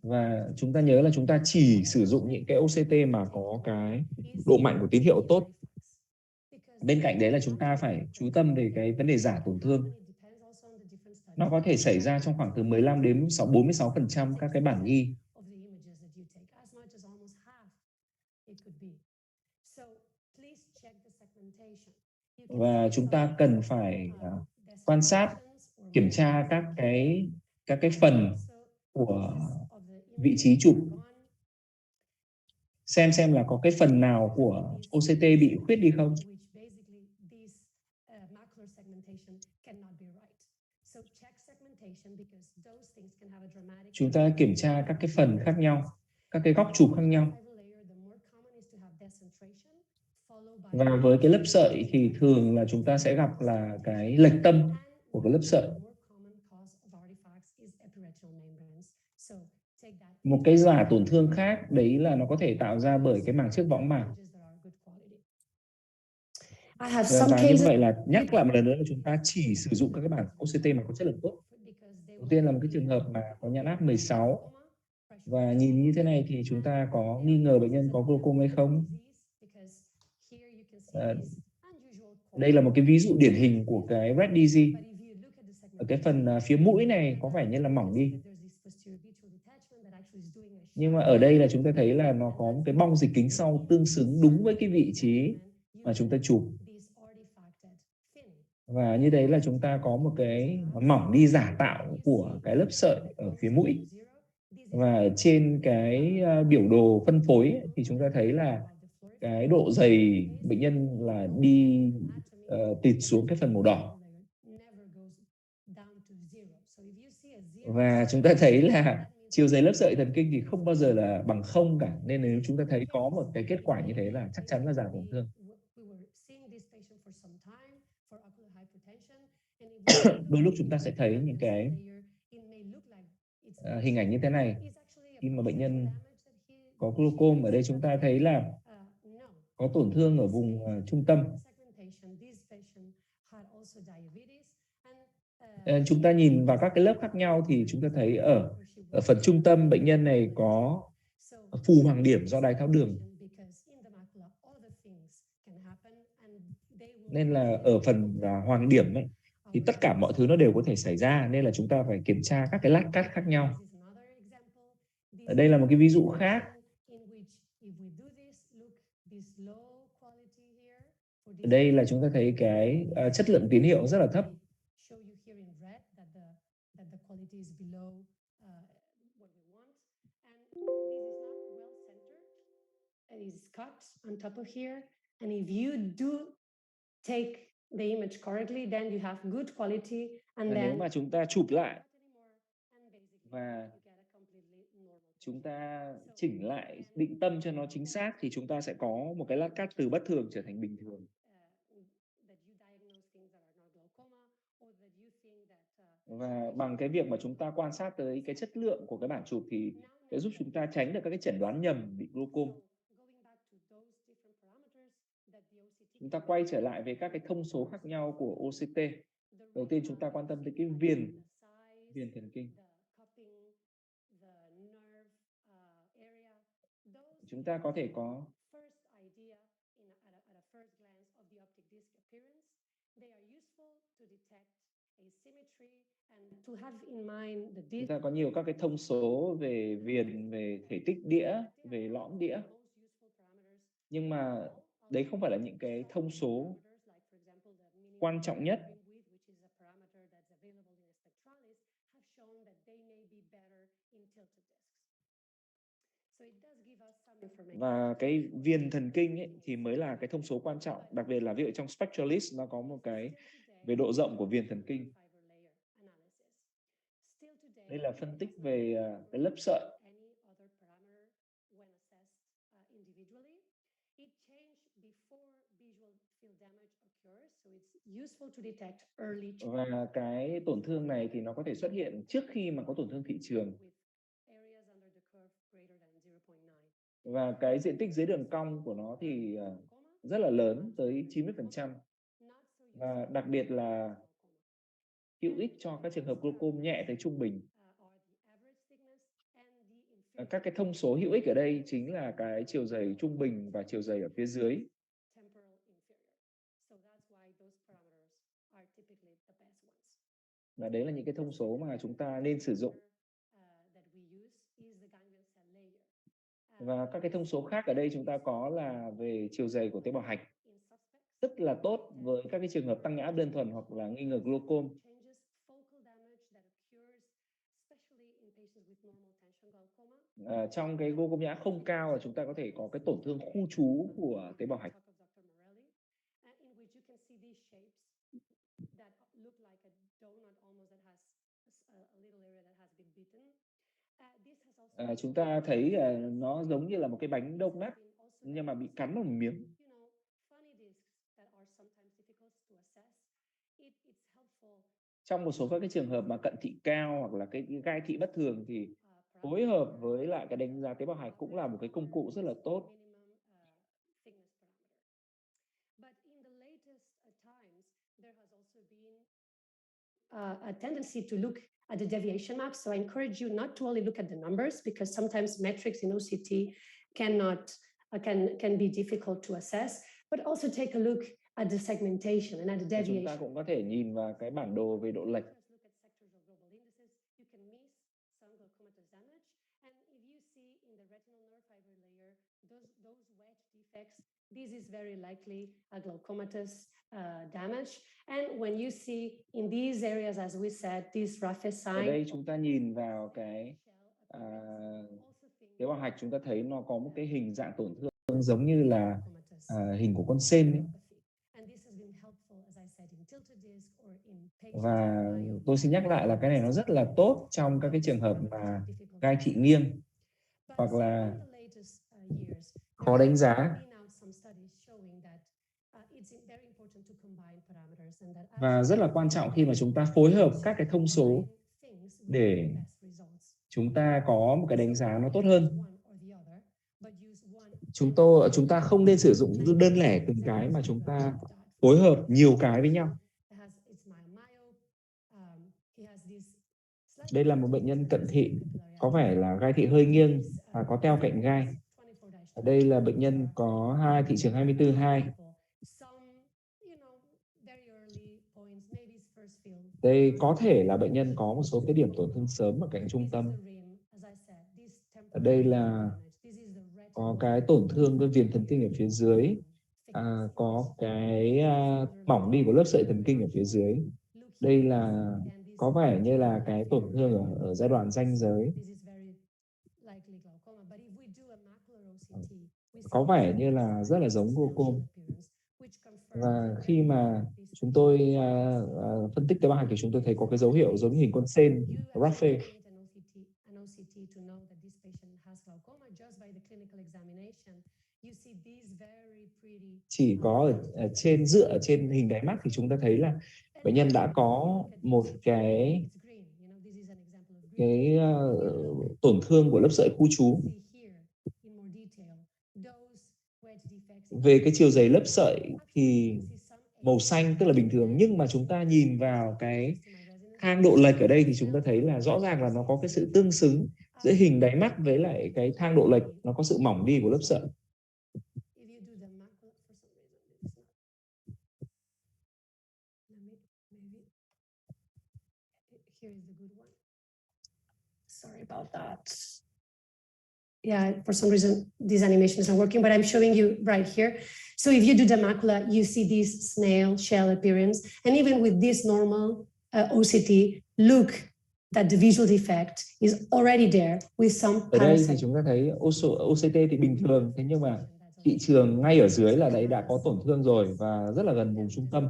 Và chúng ta nhớ là chúng ta chỉ sử dụng những cái OCT mà có cái độ mạnh của tín hiệu tốt. Bên cạnh đấy là chúng ta phải chú tâm về cái vấn đề giả tổn thương. Nó có thể xảy ra trong khoảng từ 15 đến 46% các cái bản ghi. Và chúng ta cần phải quan sát, kiểm tra các cái phần của vị trí chụp, xem là có cái phần nào của OCT bị khuyết đi không. Chúng ta kiểm tra các cái phần khác nhau, các cái góc chụp khác nhau. Và với cái lớp sợi thì thường là chúng ta sẽ gặp là cái lệch tâm của cái lớp sợi. Một cái giả tổn thương khác đấy là nó có thể tạo ra bởi cái màng trước võng mạc. Và như vậy là nhắc lại một lần nữa là chúng ta chỉ sử dụng các cái bản OCT mà có chất lượng tốt. Đầu tiên là một cái trường hợp mà có nhãn áp 16 và nhìn như thế này thì chúng ta có nghi ngờ bệnh nhân có glaucom hay không. Đây là một cái ví dụ điển hình của cái red DZ. Ở cái phần phía mũi này có vẻ như là mỏng đi. Nhưng mà ở đây là chúng ta thấy là nó có một cái bong dịch kính sau tương xứng đúng với cái vị trí mà chúng ta chụp. Và như đấy là chúng ta có một cái mỏng đi giả tạo của cái lớp sợi ở phía mũi. Và trên cái biểu đồ phân phối ấy, thì chúng ta thấy là cái độ dày bệnh nhân là đi tịt xuống cái phần màu đỏ. Và chúng ta thấy là chiều dày lớp sợi thần kinh thì không bao giờ là bằng 0 cả. Nên nếu chúng ta thấy có một cái kết quả như thế là chắc chắn là giảm tổn thương. Đôi lúc chúng ta sẽ thấy những cái hình ảnh như thế này. Khi mà bệnh nhân có glaucom, ở đây chúng ta thấy là có tổn thương ở vùng trung tâm. Chúng ta nhìn vào các cái lớp khác nhau thì chúng ta thấy ở phần trung tâm bệnh nhân này có phù hoàng điểm do đái tháo đường. Nên là ở phần hoàng điểm ấy, thì tất cả mọi thứ nó đều có thể xảy ra, nên là chúng ta phải kiểm tra các cái lát cắt khác nhau. Ở đây là một cái ví dụ khác. Ở đây là chúng ta thấy cái chất lượng tín hiệu rất là thấp. And if you do take the image correctly, then you have good quality. And nếu mà chúng ta chụp lại và chúng ta chỉnh lại định tâm cho nó chính xác thì chúng ta sẽ có một cái lát cắt từ bất thường trở thành bình thường. Và bằng cái việc mà chúng ta quan sát tới cái chất lượng của cái bản chụp thì sẽ giúp chúng ta tránh được các cái chẩn đoán nhầm bị glaucom. Chúng ta quay trở lại về các cái thông số khác nhau của OCT. Đầu tiên chúng ta quan tâm tới cái viền thần kinh. Chúng ta có thể có chúng ta có nhiều các cái thông số về viền, về thể tích đĩa, về lõm đĩa. Nhưng mà đấy không phải là những cái thông số quan trọng nhất. Và cái viền thần kinh ấy, thì mới là cái thông số quan trọng, đặc biệt là ví dụ trong spectralist nó có một cái về độ rộng của viền thần kinh. Đây là phân tích về cái lớp sợi. Và cái tổn thương này thì nó có thể xuất hiện trước khi mà có tổn thương thị trường. Và cái diện tích dưới đường cong của nó thì rất là lớn, tới 90%. Và đặc biệt là hữu ích cho các trường hợp glaucom nhẹ tới trung bình. Các cái thông số hữu ích ở đây chính là cái chiều dày trung bình và chiều dày ở phía dưới. Và đấy là những cái thông số mà chúng ta nên sử dụng. Và các cái thông số khác ở đây chúng ta có là về chiều dày của tế bào hạch, rất là tốt với các cái trường hợp tăng nhã đơn thuần hoặc là nghi ngờ glaucom. Trong cái glaucom nhã không cao là chúng ta có thể có cái tổn thương khu trú của tế bào hạch. Chúng ta thấy nó giống như là một cái bánh donut nhưng mà bị cắn vào một miếng. Trong một số các cái trường hợp mà cận thị cao hoặc là cái gai thị bất thường thì phối hợp với lại cái đánh giá tế bào hạch cũng là một cái công cụ rất là tốt. A tendency to look at the deviation map. So I encourage you not to only look at the numbers, because sometimes metrics in OCT can be difficult to assess, but also take a look at the segmentation and at the deviation. Chúng ta cũng có thể nhìn vào cái bản đồ về độ lệch. This is very likely a glaucomatous damage. And when you see in these areas, as we said, this rough sign. Ở đây chúng ta nhìn vào cái tế bào hạch, chúng ta thấy nó có một cái hình dạng tổn thương giống như là hình của con sên ấy. Và tôi xin nhắc lại là cái này nó rất là tốt trong các cái trường hợp mà gai thị nghiêng hoặc là khó đánh giá. Và rất là quan trọng khi mà chúng ta phối hợp các cái thông số để chúng ta có một cái đánh giá nó tốt hơn. Chúng ta không nên sử dụng đơn lẻ từng cái mà chúng ta phối hợp nhiều cái với nhau. Đây là một bệnh nhân cận thị, có vẻ là gai thị hơi nghiêng và có teo cạnh gai. Ở đây là bệnh nhân có thị trường 24/2. Đây có thể là bệnh nhân có một số cái điểm tổn thương sớm ở cạnh trung tâm. Ở đây là có cái tổn thương cái viền thần kinh ở phía dưới, có cái mỏng đi của lớp sợi thần kinh ở phía dưới. Đây là có vẻ như là cái tổn thương ở giai đoạn ranh giới. Có vẻ như là rất là giống glaucoma. Và khi mà chúng tôi phân tích tế bào hạch thì chúng tôi thấy có cái dấu hiệu giống như hình con sên, Raphe. Chỉ có ở trên, dựa ở trên hình đáy mắt thì chúng ta thấy là bệnh nhân đã có một cái tổn thương của lớp sợi khu trú. Về cái chiều dày lớp sợi thì màu xanh tức là bình thường, nhưng mà chúng ta nhìn vào cái thang độ lệch ở đây thì chúng ta thấy là rõ ràng là nó có cái sự tương xứng giữa hình đáy mắt với lại cái thang độ lệch, nó có sự mỏng đi của lớp sợi. Sorry about that. Yeah, for some reason this animation is not working, but I'm showing you right here. So if you do the macula, you see this snail shell appearance, and even with this normal OCT, look that the visual defect is already there with some parasite. Ở đây thì chúng ta thấy OCT thì bình thường, thế nhưng mà thị trường ngay ở dưới là đấy đã có tổn thương rồi và rất là gần vùng trung tâm.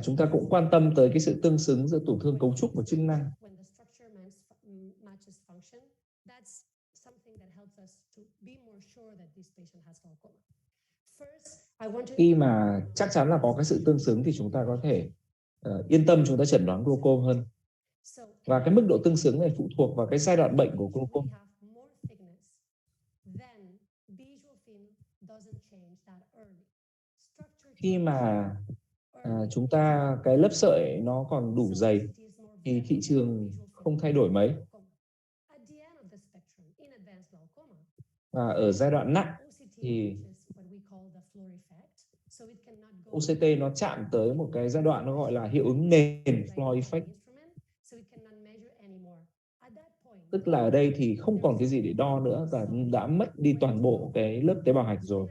Chúng ta cũng quan tâm tới cái sự tương xứng giữa tổn thương cấu trúc và chức năng. Khi mà chắc chắn là có cái sự tương xứng thì chúng ta có thể yên tâm chúng ta chẩn đoán glaucoma hơn. Và cái mức độ tương xứng này phụ thuộc vào cái giai đoạn bệnh của glaucoma. Khi mà chúng ta cái lớp sợi nó còn đủ dày thì thị trường không thay đổi mấy. Và ở giai đoạn nặng thì OCT nó chạm tới một cái giai đoạn nó gọi là hiệu ứng nền, floor effect. Tức là ở đây thì không còn cái gì để đo nữa và đã mất đi toàn bộ cái lớp tế bào hạch rồi.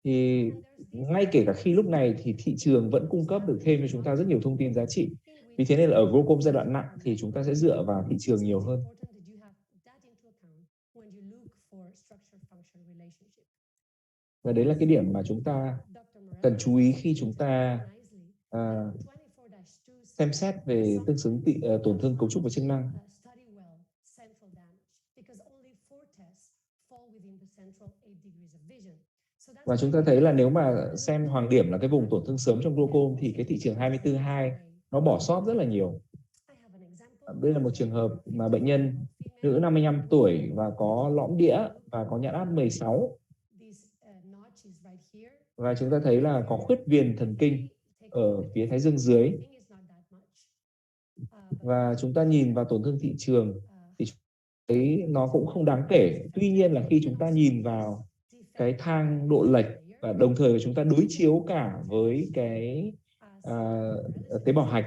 Thì ngay kể cả khi lúc này thì thị trường vẫn cung cấp được thêm cho chúng ta rất nhiều thông tin giá trị. Vì thế nên là ở glaucoma giai đoạn nặng thì chúng ta sẽ dựa vào thị trường nhiều hơn. Và đấy là cái điểm mà chúng ta cần chú ý khi chúng ta xem xét về tương xứng tổn thương cấu trúc và chức năng. Và chúng ta thấy là nếu mà xem hoàng điểm là cái vùng tổn thương sớm trong glaucoma thì cái thị trường 24/2 nó bỏ sót rất là nhiều. Đây là một trường hợp mà bệnh nhân nữ 55 tuổi và có lõm đĩa và có nhãn áp 16. Và chúng ta thấy là có khuyết viền thần kinh ở phía thái dương dưới. Và chúng ta nhìn vào tổn thương thị trường thì thấy nó cũng không đáng kể. Tuy nhiên là khi chúng ta nhìn vào cái thang độ lệch và đồng thời chúng ta đối chiếu cả với cái tế bào hạch.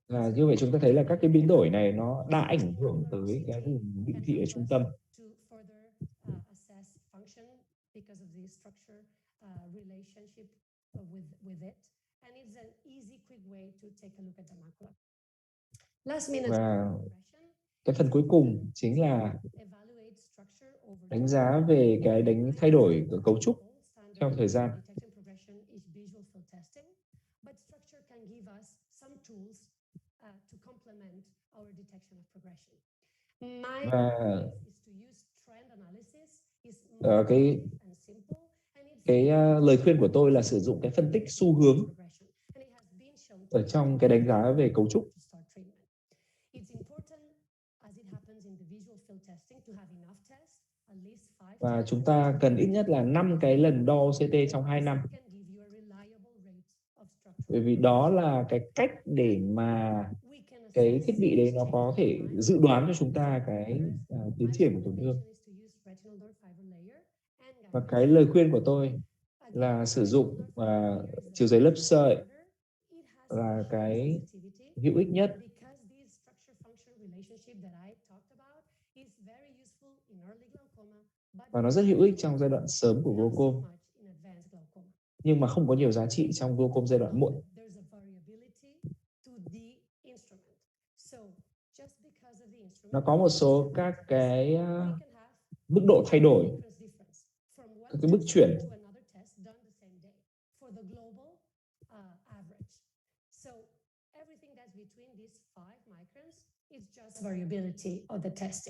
Như vậy chúng ta thấy là các cái biến đổi này nó đã ảnh hưởng tới cái vùng định thị ở trung tâm. Và cái phần cuối cùng chính là đánh giá về cái thay đổi của cấu trúc theo thời gian. Và cái lời khuyên của tôi là sử dụng cái phân tích xu hướng ở trong cái đánh giá về cấu trúc. Và chúng ta cần ít nhất là 5 cái lần đo OCT trong 2 năm. Bởi vì đó là cái cách để mà cái thiết bị đấy nó có thể dự đoán cho chúng ta cái tiến triển của tổn thương. Và cái lời khuyên của tôi là sử dụng chiều dày lớp sợi là cái hữu ích nhất. Và nó rất hữu ích trong giai đoạn sớm của glaucom, nhưng mà không có nhiều giá trị trong glaucom giai đoạn muộn. Nó có một số các cái mức độ thay đổi, các cái bước chuyển.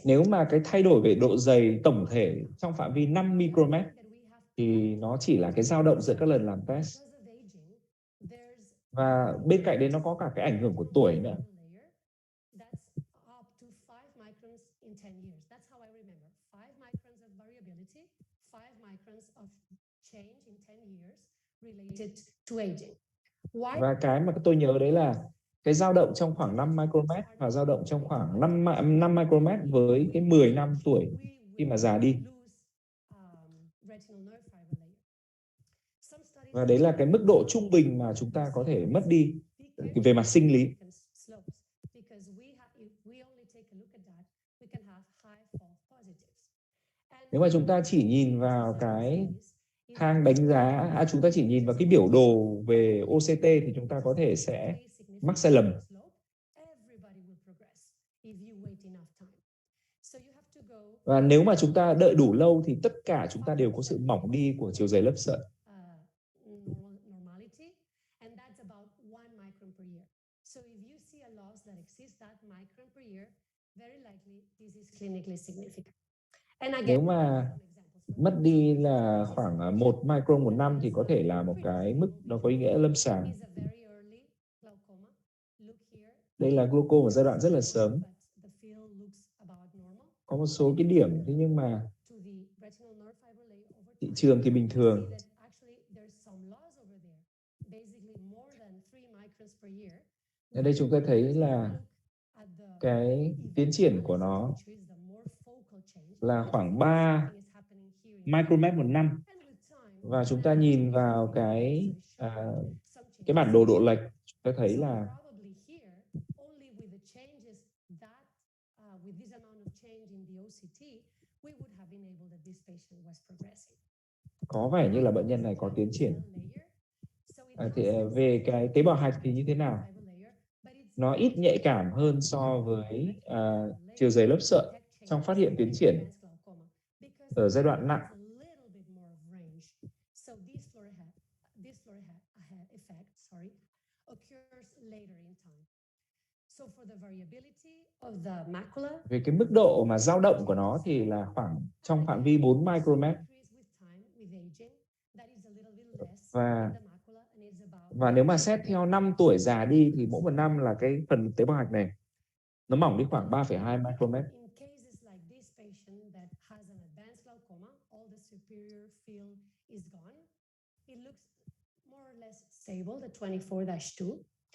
Nếu mà cái thay đổi về độ dày tổng thể trong phạm vi 5 micromet thì nó chỉ là cái dao động giữa các lần làm test. Và bên cạnh đấy nó có cả cái ảnh hưởng của tuổi nữa. Và cái mà tôi nhớ đấy là cái dao động trong khoảng 5 micromet và dao động trong khoảng 5 micromet với cái 10 năm tuổi khi mà già đi. Và đấy là cái mức độ trung bình mà chúng ta có thể mất đi về mặt sinh lý. Nếu mà chúng ta chỉ nhìn vào cái thang đánh giá, chúng ta chỉ nhìn vào cái biểu đồ về OCT thì chúng ta có thể sẽ mắc sai lầm. Và nếu mà chúng ta đợi đủ lâu thì tất cả chúng ta đều có sự mỏng đi của chiều dày lớp sợi. Nếu mà mất đi là khoảng 1 micron một năm thì có thể là một cái mức nó có ý nghĩa lâm sàng. Đây là glaucom ở giai đoạn rất là sớm. Có một số cái điểm, thế nhưng mà thị trường thì bình thường. Ở đây chúng ta thấy là cái tiến triển của nó là khoảng 3 micromet một năm. Và chúng ta nhìn vào cái bản đồ độ lệch, chúng ta thấy là có vẻ như là bệnh nhân này có tiến triển. Thì về cái tế bào hạch thì như thế nào? Nó ít nhạy cảm hơn so với chiều dày lớp sợi trong phát hiện tiến triển ở giai đoạn nặng. Về cái mức độ mà dao động của nó thì là khoảng trong phạm vi 4 micromet. Và nếu mà xét theo 5 tuổi già đi thì mỗi một năm là cái phần tế bào hạch này nó mỏng đi khoảng 3,2 micromet.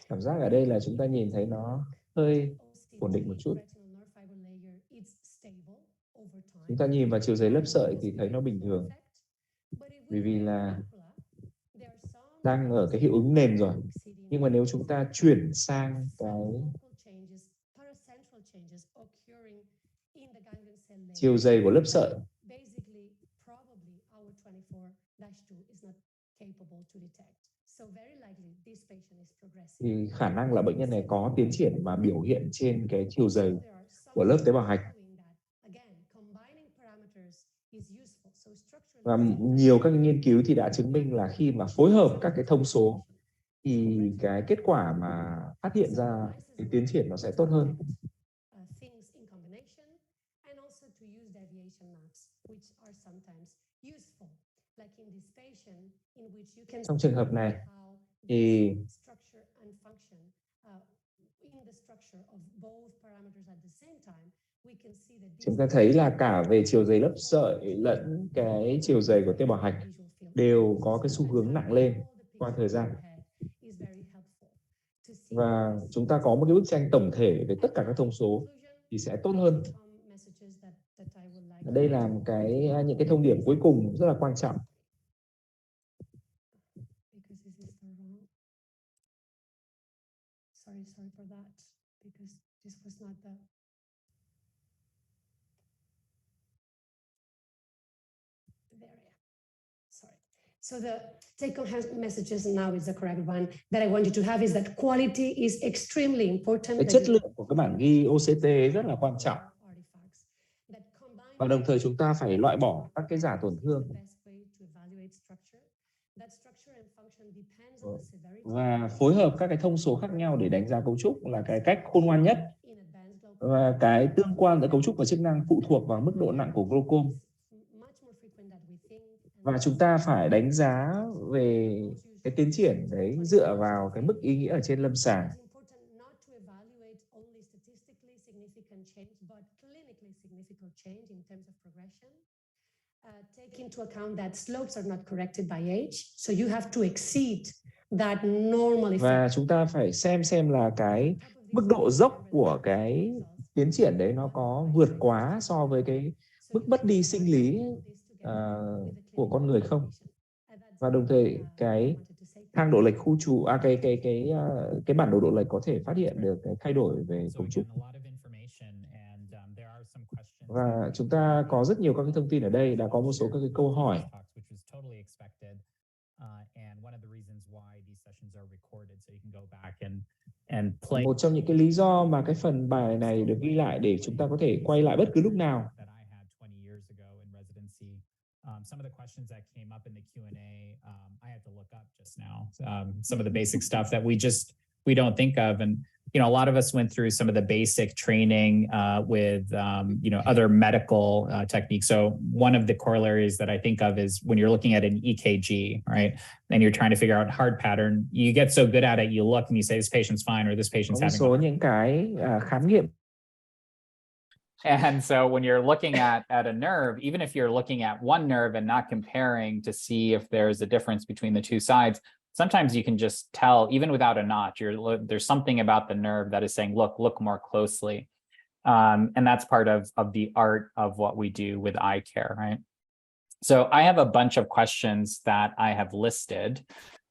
Cảm giác ở đây là chúng ta nhìn thấy nó hơi ổn định một chút. Chúng ta nhìn vào chiều dày lớp sợi thì thấy nó bình thường. Bởi vì là đang ở cái hiệu ứng nền rồi. Nhưng mà nếu chúng ta chuyển sang cái chiều dày của lớp sợi thì khả năng là bệnh nhân này có tiến triển và biểu hiện trên cái chiều dày của lớp tế bào hạch. Và nhiều các nghiên cứu thì đã chứng minh là khi mà phối hợp các cái thông số thì cái kết quả mà phát hiện ra cái tiến triển nó sẽ tốt hơn. Trong trường hợp này thì chúng ta thấy là cả về chiều dày lớp sợi lẫn cái chiều dày của tế bào hạch đều có cái xu hướng nặng lên qua thời gian. Và chúng ta có một cái bức tranh tổng thể về tất cả các thông số thì sẽ tốt hơn. Đây là những cái thông điệp cuối cùng rất là quan trọng. Sorry for that, because this was not the... Sorry. So the take-home messages now is the correct one that I want you to have is that quality is extremely important. Cái chất lượng của các bản ghi OCT rất là quan trọng. Và đồng thời chúng ta phải loại bỏ các cái giả tổn thương. Và phối hợp các cái thông số khác nhau để đánh giá cấu trúc là cái cách khôn ngoan nhất. Và cái tương quan giữa cấu trúc và chức năng phụ thuộc vào mức độ nặng của glaucom. Và chúng ta phải đánh giá về cái tiến triển đấy dựa vào cái mức ý nghĩa ở trên lâm sàng. Take into account that slopes are not corrected by age, so you have to exceed that normal effect. Và chúng ta phải xem là cái mức độ dốc của cái tiến triển đấy nó có vượt quá so với cái mức mất đi sinh lý của con người không. Và đồng thời cái thang độ lệch khu trù cái bản đồ độ lệch có thể phát hiện được cái thay đổi về cấu trúc. Và chúng ta có rất nhiều các cái thông tin ở đây, đã có một số các cái câu hỏi. Một trong những cái lý do mà cái phần bài này được ghi lại để chúng ta có thể quay lại bất cứ lúc nào. Some of the questions that came up in the Q&A, I had to look up just now. Some of the basic stuff that we don't think of, and a lot of us went through some of the basic training with other medical techniques. So one of the corollaries that I think of is when you're looking at an EKG, right, and you're trying to figure out heart pattern, you get so good at it, you look and you say this patient's fine or this patient's having. Số những cái khám nghiệm. And so when you're looking at a nerve, even if you're looking at one nerve and not comparing to see if there's a difference between the two sides, sometimes you can just tell, even without a notch, there's something about the nerve that is saying, look more closely. And that's part of the art of what we do with eye care, right? So I have a bunch of questions that I have listed.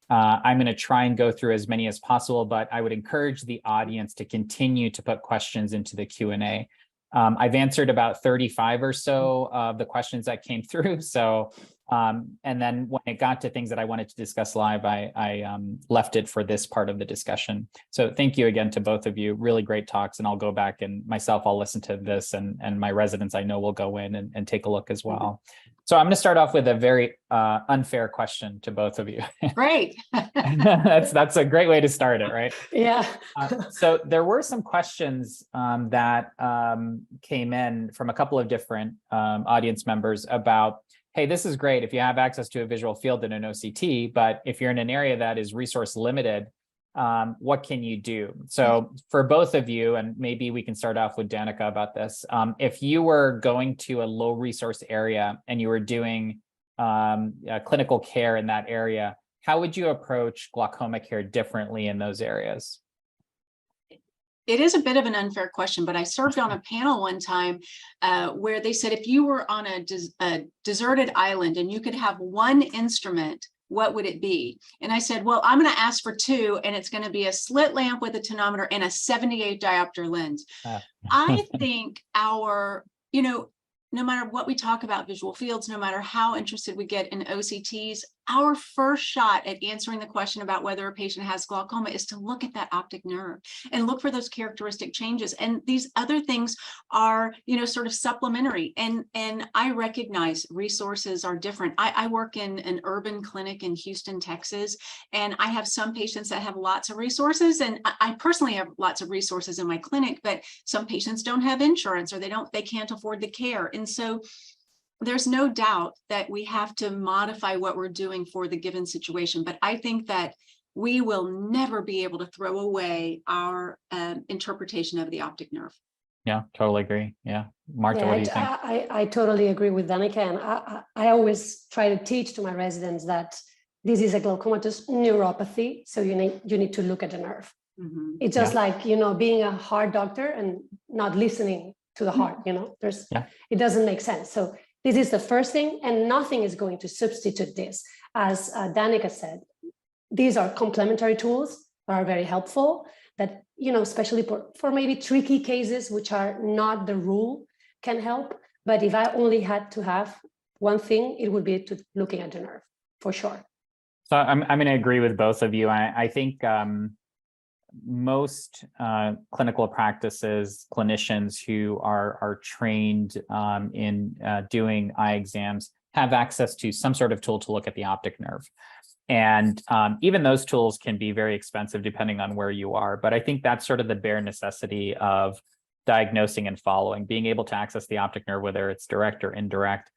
I'm going to try and go through as many as possible, but I would encourage the audience to continue to put questions into the Q&A. I've answered about 35 or so of the questions that came through. So, and then when it got to things that I wanted to discuss live, I left it for this part of the discussion. So thank you again to both of you. Really great talks. And I'll go back and myself, I'll listen to this, and my residents I know will go in and take a look as well. So I'm going to start off with a very unfair question to both of you. Great. That's a great way to start it, right? Yeah. So there were some questions that came in from a couple of different audience members about, hey, this is great if you have access to a visual field in an OCT, but if you're in an area that is resource limited, what can you do? So for both of you, and maybe we can start off with Danica about this, if you were going to a low resource area and you were doing clinical care in that area, how would you approach glaucoma care differently in those areas? It is a bit of an unfair question, but I served on a panel one time where they said if you were on a deserted island and you could have one instrument, what would it be? And I said, well, I'm going to ask for two, and it's going to be a slit lamp with a tonometer and a 78 diopter lens. I think no matter what we talk about visual fields, no matter how interested we get in OCTs, our first shot at answering the question about whether a patient has glaucoma is to look at that optic nerve and look for those characteristic changes. And these other things are, sort of supplementary. And I recognize resources are different. I work in an urban clinic in Houston, Texas, and I have some patients that have lots of resources. And I personally have lots of resources in my clinic, but some patients don't have insurance or they can't afford the care. And so there's no doubt that we have to modify what we're doing for the given situation. But I think that we will never be able to throw away our interpretation of the optic nerve. Yeah, totally agree. Yeah. Marta, what do you think? I totally agree with Danica. And I always try to teach to my residents that this is a glaucomatous neuropathy. So you need to look at the nerve. Mm-hmm. It's just like, being a heart doctor and not listening to the heart, it doesn't make sense. So this is the first thing, and nothing is going to substitute this. As Danica said, these are complementary tools that are very helpful that, especially for maybe tricky cases, which are not the rule, can help. But if I only had to have one thing, it would be to looking at the nerve, for sure. So I'm going to agree with both of you. I think most clinical practices, clinicians who are trained in doing eye exams have access to some sort of tool to look at the optic nerve. And even those tools can be very expensive depending on where you are. But I think that's sort of the bare necessity of diagnosing and following, being able to access the optic nerve, whether it's direct or indirect.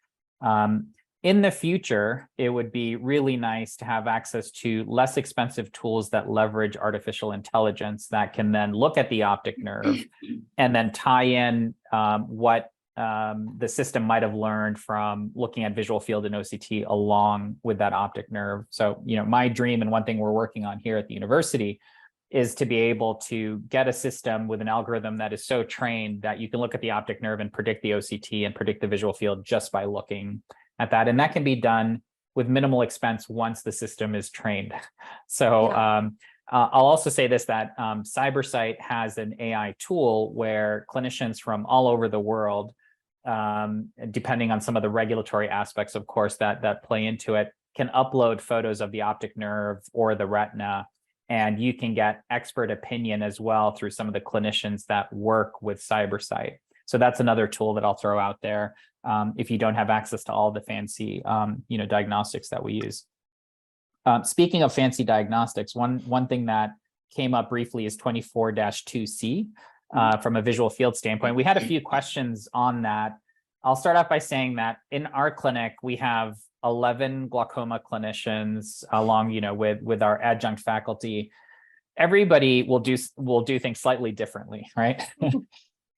In the future, it would be really nice to have access to less expensive tools that leverage artificial intelligence that can then look at the optic nerve and then tie in what the system might have learned from looking at visual field and OCT along with that optic nerve. So, my dream, and one thing we're working on here at the university, is to be able to get a system with an algorithm that is so trained that you can look at the optic nerve and predict the OCT and predict the visual field just by looking at that. And that can be done with minimal expense once the system is trained. So I'll also say this, that CyberSight has an AI tool where clinicians from all over the world, depending on some of the regulatory aspects, of course, that play into it, can upload photos of the optic nerve or the retina, and you can get expert opinion as well through some of the clinicians that work with CyberSight. So that's another tool that I'll throw out there if you don't have access to all the fancy, diagnostics that we use. Speaking of fancy diagnostics, one thing that came up briefly is 24-2C from a visual field standpoint. We had a few questions on that. I'll start off by saying that in our clinic, we have 11 glaucoma clinicians along, with our adjunct faculty. Everybody will do things slightly differently, right?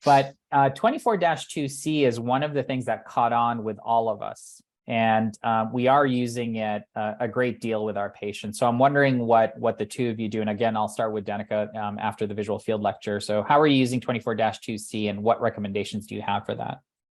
But 24-2C is one of the things that caught on with all of us. And we are using it a great deal with our patients. So I'm wondering what the two of you do. And again, I'll start with Danica after the visual field lecture. So how are you using 24-2C, and what recommendations do you have for that?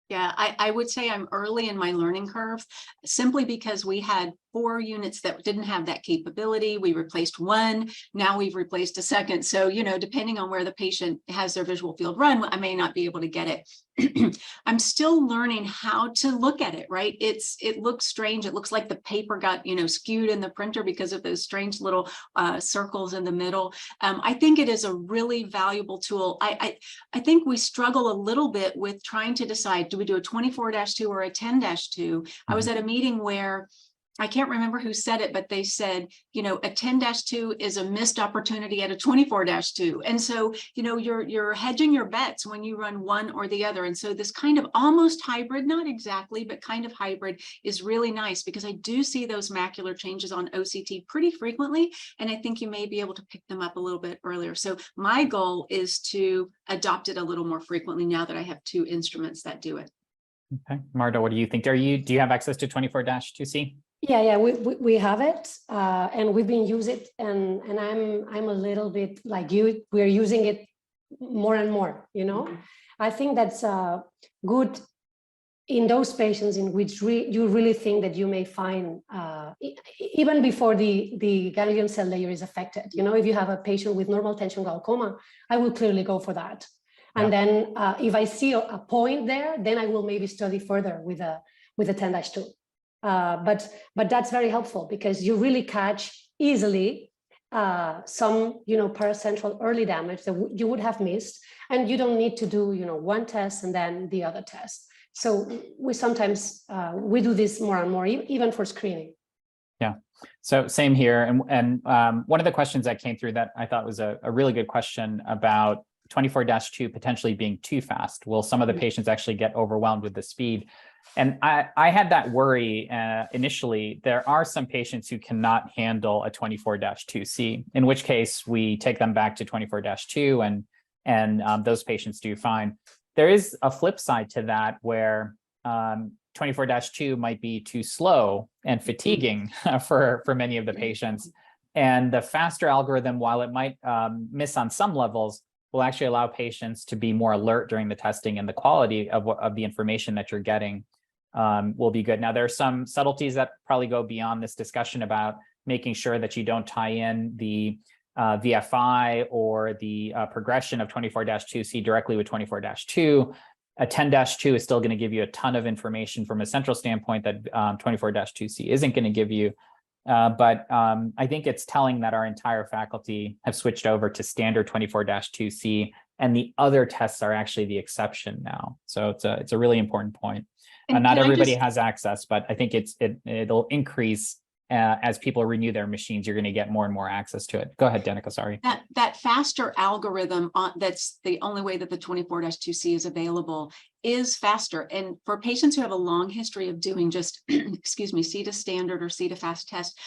Yeah, I would say I'm early in my learning curve, simply because we had 4 units that didn't have that capability. We replaced one. Now we've replaced a second. So, depending on where the patient has their visual field run, I may not be able to get it. I'm still learning how to look at it, right? It looks strange. It looks like the paper got, skewed in the printer because of those strange little circles in the middle. I think it is a really valuable tool. I think we struggle a little bit with trying to decide, do we do a 24-2 or a 10-2? I was at a meeting where I can't remember who said it, but they said, a 10-2 is a missed opportunity at a 24-2. And so, you're hedging your bets when you run one or the other. And so this kind of almost hybrid, not exactly, but kind of hybrid, is really nice, because I do see those macular changes on OCT pretty frequently. And I think you may be able to pick them up a little bit earlier. So my goal is to adopt it a little more frequently now that I have 2 instruments that do it. Okay. Marta, what do you think? Do you have access to 24-2C? Yeah, we have it, and we've been using it, and I'm a little bit like you. We're using it more and more, you know. I think that's good in those patients in which you really think that you may find, even before the ganglion cell layer is affected, you know, if you have a patient with normal tension glaucoma, I will clearly go for that. And then if I see a point there, then I will maybe study further with a 10-2. But that's very helpful because you really catch easily some, you know, paracentral early damage that you would have missed, and you don't need to do, you know, one test and then the other test. So we sometimes, we do this more and more, even for screening. Yeah, so same here. And one of the questions that came through that I thought was a really good question about 24-2 potentially being too fast. Will some of the patients actually get overwhelmed with the speed? And I had that worry initially. There are some patients who cannot handle a 24-2C, in which case we take them back to 24-2 and those patients do fine. There is a flip side to that where 24-2 might be too slow and fatiguing for many of the patients. And the faster algorithm, while it might miss on some levels, will actually allow patients to be more alert during the testing, and the quality of the information that you're getting will be good. Now, there are some subtleties that probably go beyond this discussion about making sure that you don't tie in the VFI or the progression of 24-2C directly with 24-2. A 10-2 is still going to give you a ton of information from a central standpoint that 24-2C isn't going to give you. But I think it's telling that our entire faculty have switched over to standard 24-2C, and the other tests are actually the exception now. So it's a really important point. Not everybody has access, but I think it'll increase as people renew their machines. You're going to get more and more access to it. Go ahead, Danica, sorry. That faster algorithm, that's the only way that the 24-2C is available, is faster. And for patients who have a long history of doing just, excuse me, C to standard or C to fast test,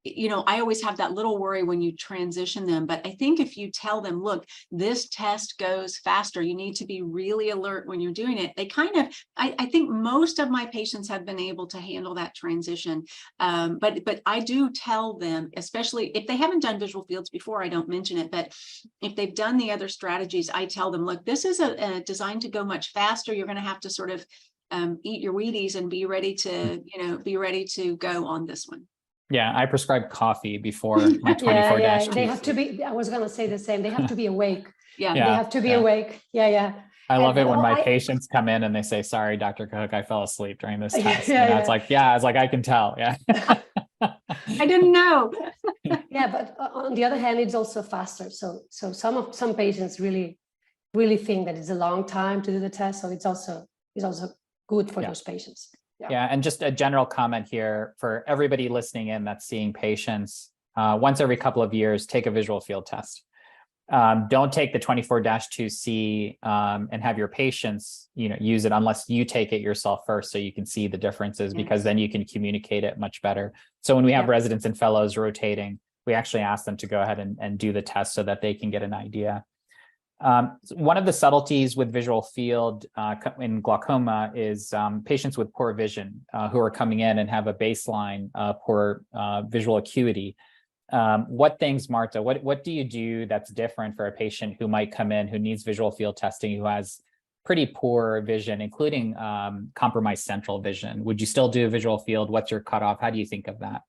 you know, I always have that little worry when you transition them. But I think if you tell them, look, this test goes faster, you need to be really alert when you're doing it, they kind of, I think most of my patients have been able to handle that transition. But I do tell them, especially if they haven't done visual fields before, I don't mention it, but if they've done the other strategies, I tell them, look, this is designed to go much faster. You're going to have to sort of eat your Wheaties and be ready to, you know, be ready to go on this one. Yeah, I prescribe coffee before my 24-2. Yeah, they have to be, I was going to say the same. They have to be awake. They have to be awake. I love it when my patients come in and they say, sorry, Dr. Cook, I fell asleep during this test. It's like, I can tell. Yeah. I didn't know. But on the other hand, it's also faster. So some patients really think that it's a long time to do the test. So it's also good for those patients. Yeah, and just a general comment here for everybody listening in that's seeing patients, once every couple of years, take a visual field test. Don't take the 24-2C and have your patients, you know, use it unless you take it yourself first, so you can see the differences, because then you can communicate it much better. So when we have residents and fellows rotating, we actually ask them to go ahead and do the test so that they can get an idea. One of the subtleties with visual field in glaucoma is patients with poor vision who are coming in and have a baseline poor visual acuity. What things, Marta, what do you do that's different for a patient who might come in who needs visual field testing, who has pretty poor vision, including compromised central vision? Would you still do a visual field? What's your cutoff? How do you think of that?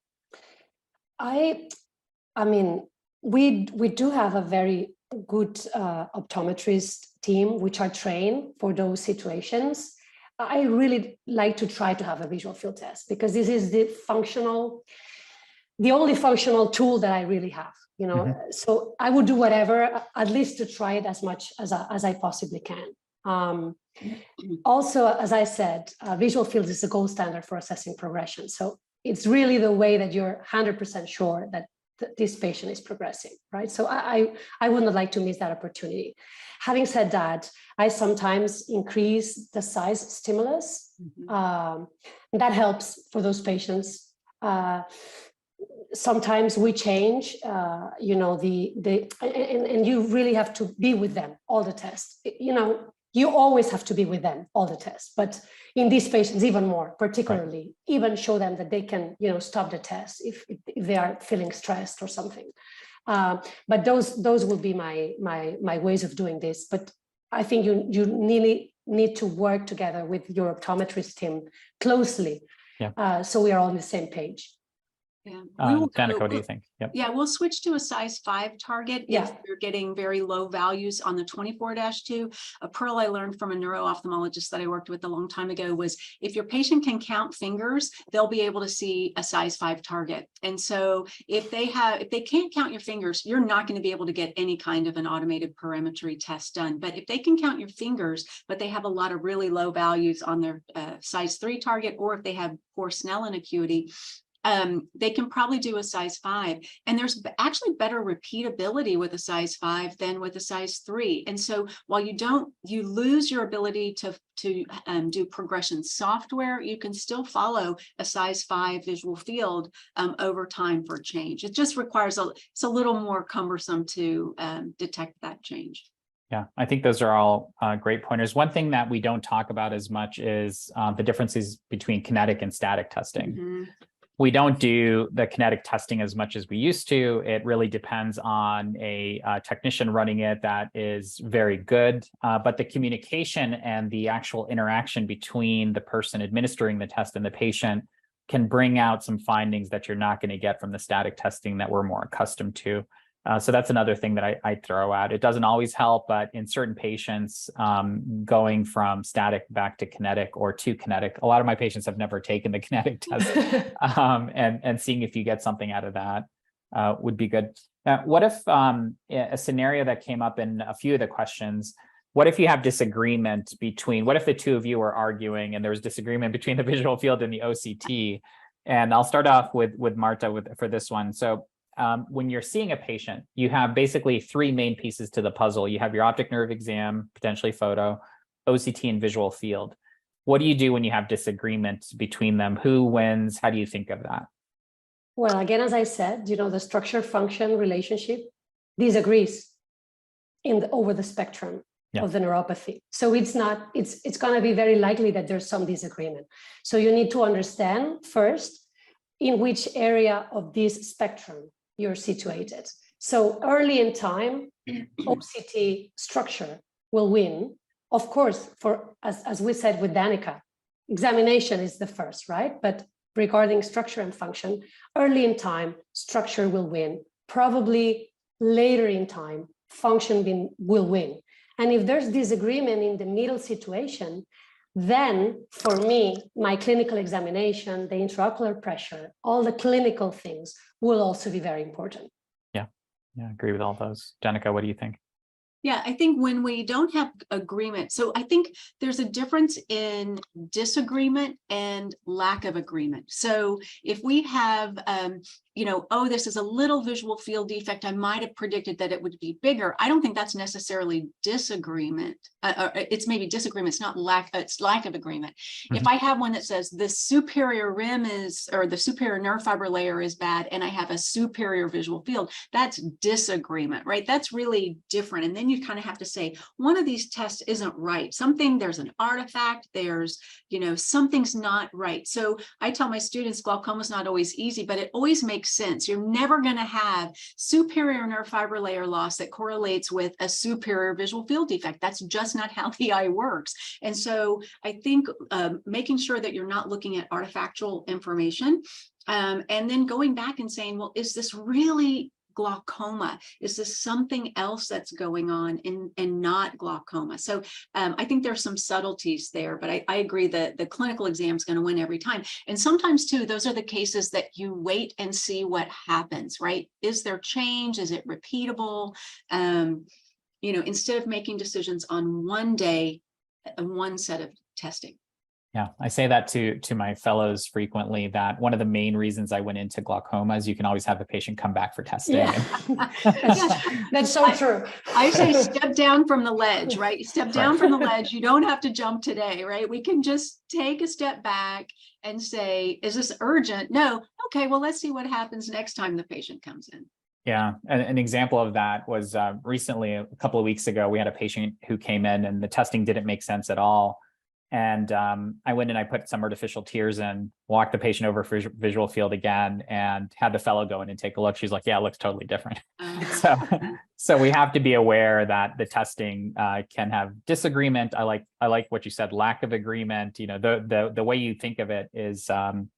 I mean, we do have a very good optometrist team which are trained for those situations. I really like to try to have a visual field test because this is the only functional tool that I really have, you know. So I would do whatever, at least to try it as much as I possibly can. Also, as I said, visual field is the gold standard for assessing progression. So it's really the way that you're 100% sure that this patient is progressing, right? So I would not like to miss that opportunity. Having said that, I sometimes increase the size stimulus. That helps for those patients. Sometimes we change, you know, and you really have to be with them all the tests. You know, you always have to be with them all the tests, but in these patients even more, particularly, even show them that they can, you know, stop the test if they are feeling stressed or something. But those will be my ways of doing this. But I think you really need to work together with your optometrist team closely, so we are on the same page. Yeah. Danica, what do you think? Yep. Yeah, we'll switch to a size 5 target if you're getting very low values on the 24-2. A pearl I learned from a neuro-ophthalmologist that I worked with a long time ago was if your patient can count fingers, they'll be able to see a size 5 target. And so if they can't count your fingers, you're not going to be able to get any kind of an automated perimetry test done. But if they can count your fingers, but they have a lot of really low values on their size 3 target, or if they have poor Snellen acuity, they can probably do a size 5, and there's actually better repeatability with a size 5 than with a size 3. And so while you lose your ability to do progression software, you can still follow a size 5 visual field over time for change. It just requires it's a little more cumbersome to detect that change. Yeah, I think those are all great pointers. One thing that we don't talk about as much is the differences between kinetic and static testing. Mm-hmm. We don't do the kinetic testing as much as we used to. It really depends on a technician running it that is very good, but the communication and the actual interaction between the person administering the test and the patient can bring out some findings that you're not going to get from the static testing that we're more accustomed to. So that's another thing that I throw out. It doesn't always help, but in certain patients, going from static back to kinetic or to kinetic, a lot of my patients have never taken the kinetic test, and seeing if you get something out of that would be good. What if a scenario that came up in a few of the questions, what if you have disagreement between, what if the two of you are arguing and there was disagreement between the visual field and the OCT? And I'll start off with Marta for this one. So when you're seeing a patient, you have basically 3 main pieces to the puzzle. You have your optic nerve exam, potentially photo, OCT, and visual field. What do you do when you have disagreement between them? Who wins? How do you think of that? Well, again, as I said, the structure-function relationship disagrees over the spectrum of the neuropathy. So it's going to be very likely that there's some disagreement. So you need to understand first in which area of this spectrum you're situated. So early in time, OCT structure will win. Of course, as we said with Danica, examination is the first, right? But regarding structure and function, early in time, structure will win. Probably later in time, function will win. And if there's disagreement in the middle situation, then for me, my clinical examination, the intraocular pressure, all the clinical things will also be very important. Yeah, I agree with all those. Danica, what do you think? Yeah, I think when we don't have agreement, so I think there's a difference in disagreement and lack of agreement. So if we have, oh, this is a little visual field defect, I might have predicted that it would be bigger. I don't think that's necessarily disagreement. It's maybe disagreement, it's not it's lack of agreement. Mm-hmm. If I have one that says the superior rim or the superior nerve fiber layer is bad, and I have a superior visual field, that's disagreement, right? That's really different. And then you kind of have to say, one of these tests isn't right. There's an artifact, there's, something's not right. So I tell my students, glaucoma is not always easy, but it always makes sense. You're never going to have superior nerve fiber layer loss that correlates with a superior visual field defect. That's just not how the eye works. And so I think making sure that you're not looking at artifactual information, and then going back and saying, well, is this really glaucoma? Is this something else that's going on and not glaucoma? So I think there's some subtleties there, but I agree that the clinical exam is going to win every time. And sometimes too, those are the cases that you wait and see what happens, right? Is there change? Is it repeatable? Instead of making decisions on one day, one set of testing. Yeah, I say that to my fellows frequently, that one of the main reasons I went into glaucoma is you can always have the patient come back for testing. Yeah. That's so true. I say step down from the ledge, right? Step down from the ledge. You don't have to jump today, right? We can just take a step back and say, is this urgent? No. Okay, well, let's see what happens next time the patient comes in. Yeah, an example of that was recently, a couple of weeks ago, we had a patient who came in and the testing didn't make sense at all. And I went and I put some artificial tears in, walked the patient over for visual field again, and had the fellow go in and take a look. She's like, yeah, it looks totally different. So we have to be aware that the testing can have disagreement. I like what you said, lack of agreement. You know, the way you think of it is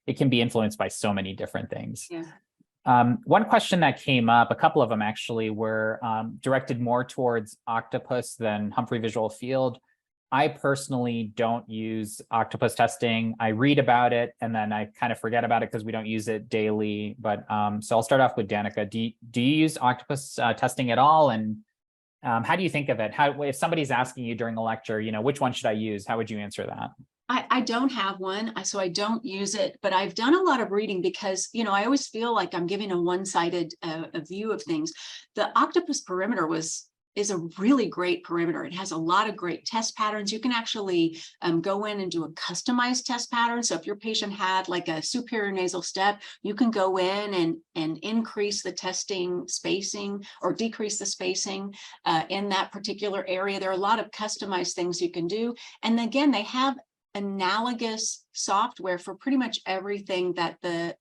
it can be influenced by so many different things. Yeah. One question that came up, a couple of them actually, were directed more towards octopus than Humphrey visual field. I personally don't use octopus testing. I read about it and then I kind of forget about it because we don't use it daily. But so I'll start off with Danica. Do you use octopus testing at all? And how do you think of it? How, if somebody's asking you during a lecture, you know, which one should I use? How would you answer that? I don't have one, so I don't use it, but I've done a lot of reading because, you know, I always feel like I'm giving a one-sided view of things. The octopus perimeter is a really great perimeter. It has a lot of great test patterns. You can actually go in and do a customized test pattern. So if your patient had like a superior nasal step, you can go in and increase the testing spacing or decrease the spacing in that particular area. There are a lot of customized things you can do. And again, they have analogous software for pretty much everything that the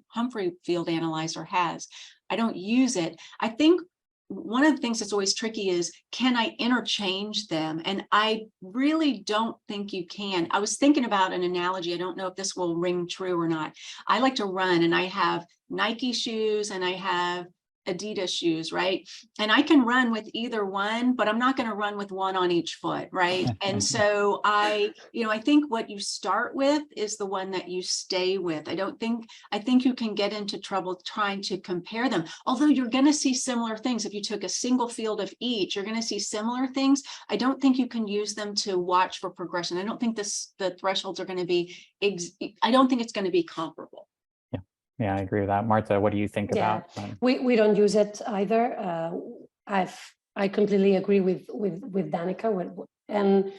Humphrey field analyzer has. I don't use it. I think one of the things that's always tricky is, can I interchange them? And I really don't think you can. I was thinking about an analogy. I don't know if this will ring true or not. I like to run and I have Nike shoes and I have Adidas shoes, right? And I can run with either one, but I'm not going to run with one on each foot, right? And so I think what you start with is the one that you stay with. I think you can get into trouble trying to compare them. Although you're going to see similar things. If you took a single field of each, you're going to see similar things. I don't think you can use them to watch for progression. I don't think the thresholds are going to be, I don't think it's going to be comparable. Yeah, I agree with that. Martha, what do you think about? We don't use it either. I completely agree with Danica. And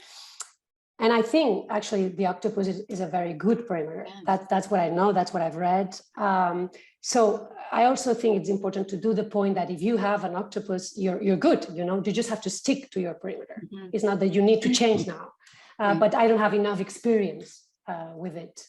I think actually the octopus is a very good perimeter. That's what I know. That's what I've read. So I also think it's important to do the point that if you have an octopus, you're good. You know, you just have to stick to your perimeter. It's not that you need to change now. But I don't have enough experience with it.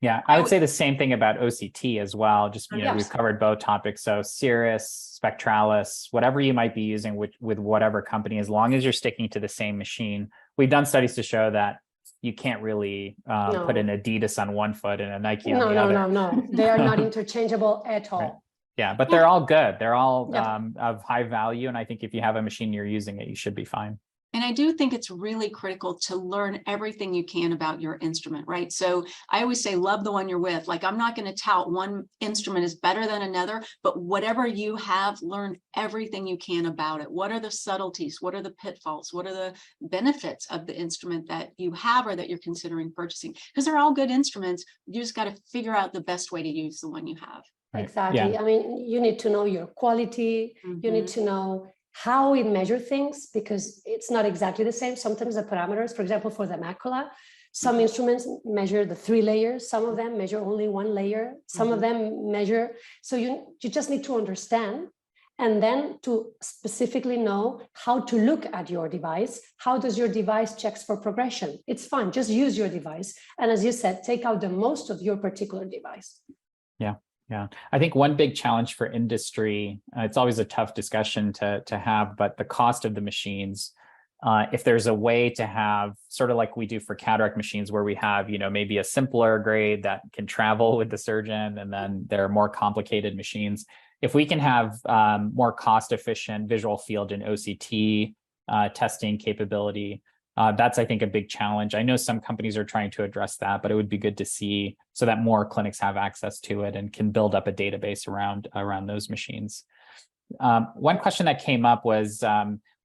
Yeah, I would say the same thing about OCT as well. Just, you know, we've covered both topics. So Cirrus, Spectralis, whatever you might be using with whatever company, as long as you're sticking to the same machine. We've done studies to show that you can't really put an Adidas on one foot and a Nike on the other. No. They are not interchangeable at all. Right. Yeah, but they're all good. They're all of high value. And I think if you have a machine, you're using it, you should be fine. And I do think it's really critical to learn everything you can about your instrument, right? So I always say, love the one you're with. Like, I'm not going to tout one instrument is better than another, but whatever you have, learn everything you can about it. What are the subtleties? What are the pitfalls? What are the benefits of the instrument that you have or that you're considering purchasing? Because they're all good instruments. You just got to figure out the best way to use the one you have. Right. Exactly. Yeah. I mean, you need to know your quality. You need to know how we measure things, because it's not exactly the same. Sometimes the parameters, for example, for the macula, some instruments measure the 3 layers, some of them measure only 1 layer, some of them measure. So you just need to understand, and then to specifically know how to look at your device. How does your device checks for progression? It's fun, just use your device. And as you said, take out the most of your particular device. Yeah, I think one big challenge for industry, it's always a tough discussion to have, but the cost of the machines. If there's a way to have sort of like we do for cataract machines, where we have, you know, maybe a simpler grade that can travel with the surgeon, and then there are more complicated machines. If we can have more cost-efficient visual field and OCT testing capability, that's, I think, a big challenge. I know some companies are trying to address that, but it would be good to see so that more clinics have access to it and can build up a database around those machines. One question that came up was,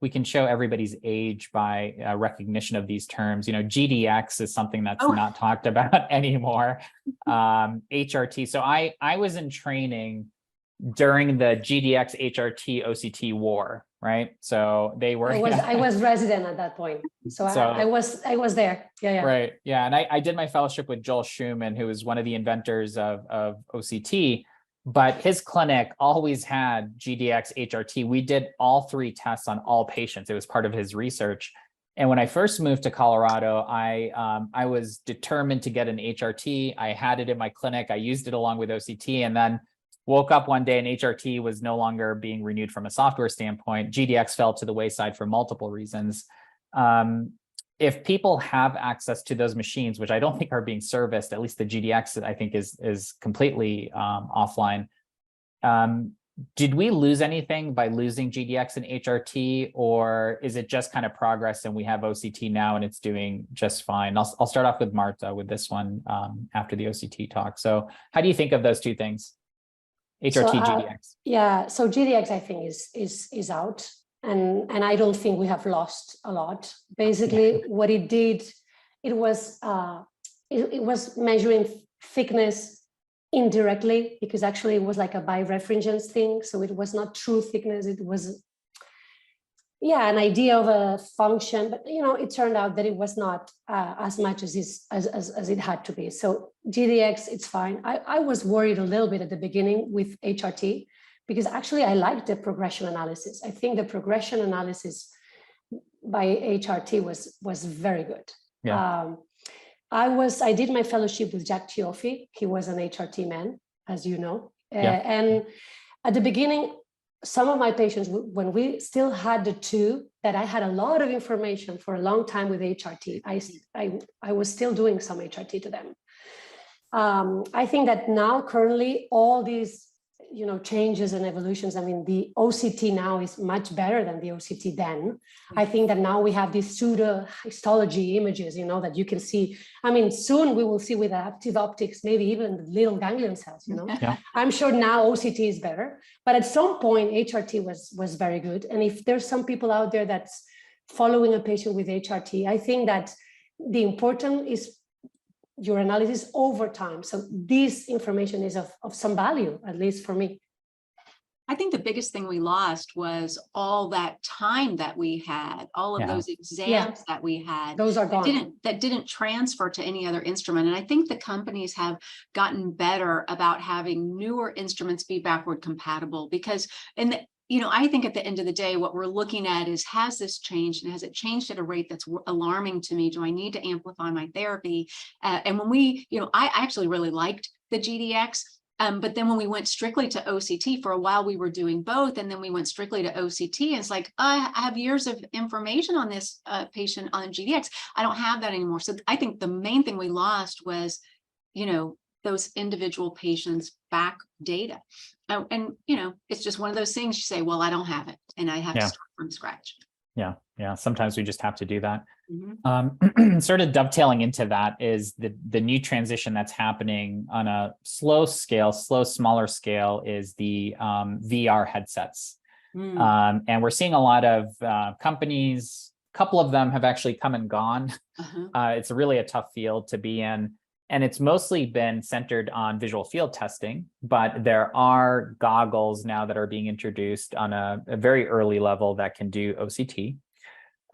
we can show everybody's age by recognition of these terms. You know, GDX is something that's not talked about anymore. HRT. So I was in training during the GDX HRT OCT war, right? So they were. I was resident at that point, so I was there. Yeah. Right. Yeah, and I did my fellowship with Joel Schumann, who was one of the inventors of OCT. But his clinic always had GDX HRT. We did all 3 tests on all patients. It was part of his research. And when I first moved to Colorado, I was determined to get an HRT. I had it in my clinic. I used it along with OCT, and then woke up one day and HRT was no longer being renewed from a software standpoint. GDX fell to the wayside for multiple reasons. If people have access to those machines, which I don't think are being serviced, at least the GDX I think is completely offline. Did we lose anything by losing GDX and HRT, or is it just kind of progress and we have OCT now and it's doing just fine? I'll start off with Marta with this one after the OCT talk. So how do you think of those two things? HRT, GDX. Yeah, so GDX I think is out, and I don't think we have lost a lot. Basically, what it did, it was measuring thickness indirectly, because actually it was like a birefringence thing, so it was not true thickness. It was, yeah, an idea of a function, but it turned out that it was not as much as it had to be. So GDX, it's fine. I was worried a little bit at the beginning with HRT, because actually I liked the progression analysis. I think the progression analysis by HRT was very good. Yeah. I did my fellowship with Jack Tioffi. He was an HRT man, as you know. And at the beginning, some of my patients, when we still had the two, that I had a lot of information for a long time with HRT, I was still doing some HRT to them. I think that now currently all these changes and evolutions, I mean, the OCT now is much better than the OCT then. I think that now we have these pseudo histology images, that you can see. I mean, soon we will see with adaptive optics, maybe even the little ganglion cells, Yeah. I'm sure now OCT is better, but at some point HRT was very good. And if there's some people out there that's following a patient with HRT, I think that the important is your analysis over time. So this information is of some value, at least for me. I think the biggest thing we lost was all that time that we had, all of those exams that we had. Those are gone. That didn't transfer to any other instrument. And I think the companies have gotten better about having newer instruments be backward compatible, because I think at the end of the day, what we're looking at is, has this changed, and has it changed at a rate that's alarming to me? Do I need to amplify my therapy? And when I actually really liked the GDX, but then when we went strictly to OCT, for a while we were doing both, and then we went strictly to OCT. And it's like, I have years of information on this patient on GDX. I don't have that anymore. So I think the main thing we lost was, those individual patients' back data. And it's just one of those things you say, well, I don't have it, and I have to start from scratch. Yeah. Sometimes we just have to do that. Mm-hmm. Sort of dovetailing into that is the new transition that's happening on a smaller scale is the VR headsets. And we're seeing a lot of companies, a couple of them have actually come and gone. It's really a tough field to be in. And it's mostly been centered on visual field testing, but there are goggles now that are being introduced on a very early level that can do OCT,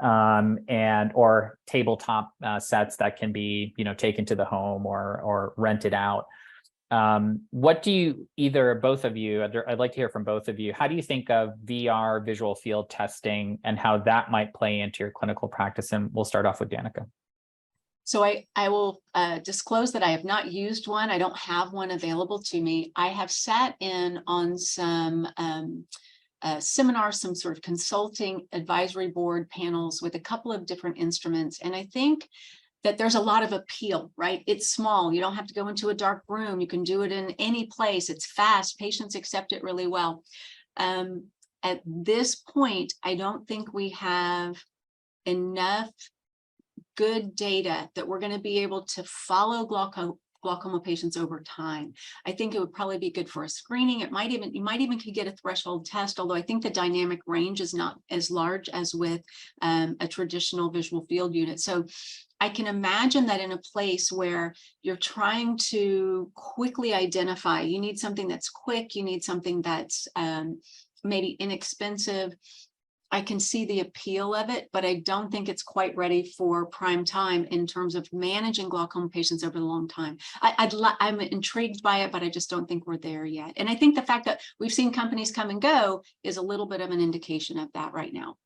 or tabletop sets that can be, taken to the home or rented out. What do you, either or both of you, I'd like to hear from both of you, how do you think of VR visual field testing and how that might play into your clinical practice? And we'll start off with Danica. So I will disclose that I have not used one. I don't have one available to me. I have sat in on some seminars, some sort of consulting advisory board panels with a couple of different instruments. And I think that there's a lot of appeal, right? It's small. You don't have to go into a dark room. You can do it in any place. It's fast. Patients accept it really well. At this point, I don't think we have enough good data that we're going to be able to follow glaucoma patients over time. I think it would probably be good for a screening. You might even could get a threshold test, although I think the dynamic range is not as large as with a traditional visual field unit. So I can imagine that in a place where you're trying to quickly identify, you need something that's quick, you need something that's maybe inexpensive. I can see the appeal of it, but I don't think it's quite ready for prime time in terms of managing glaucoma patients over the long time. I'm intrigued by it, but I just don't think we're there yet. And I think the fact that we've seen companies come and go is a little bit of an indication of that right now.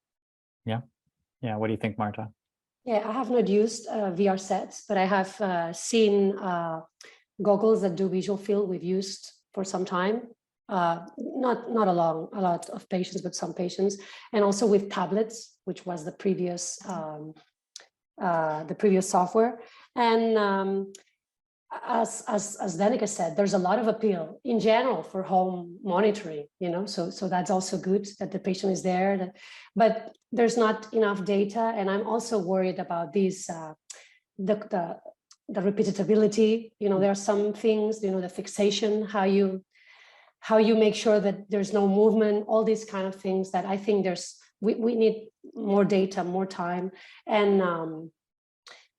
Yeah. What do you think, Marta? Yeah, I have not used VR sets, but I have seen goggles that do visual field we've used for some time. Not a lot of patients, but some patients, and also with tablets, which was the previous software. And as Danica said, there's a lot of appeal in general for home monitoring, so that's also good that the patient is there, but there's not enough data. And I'm also worried about these, the repeatability, there are some things, the fixation, how you make sure that there's no movement, all these kind of things that I think we need more data, more time. And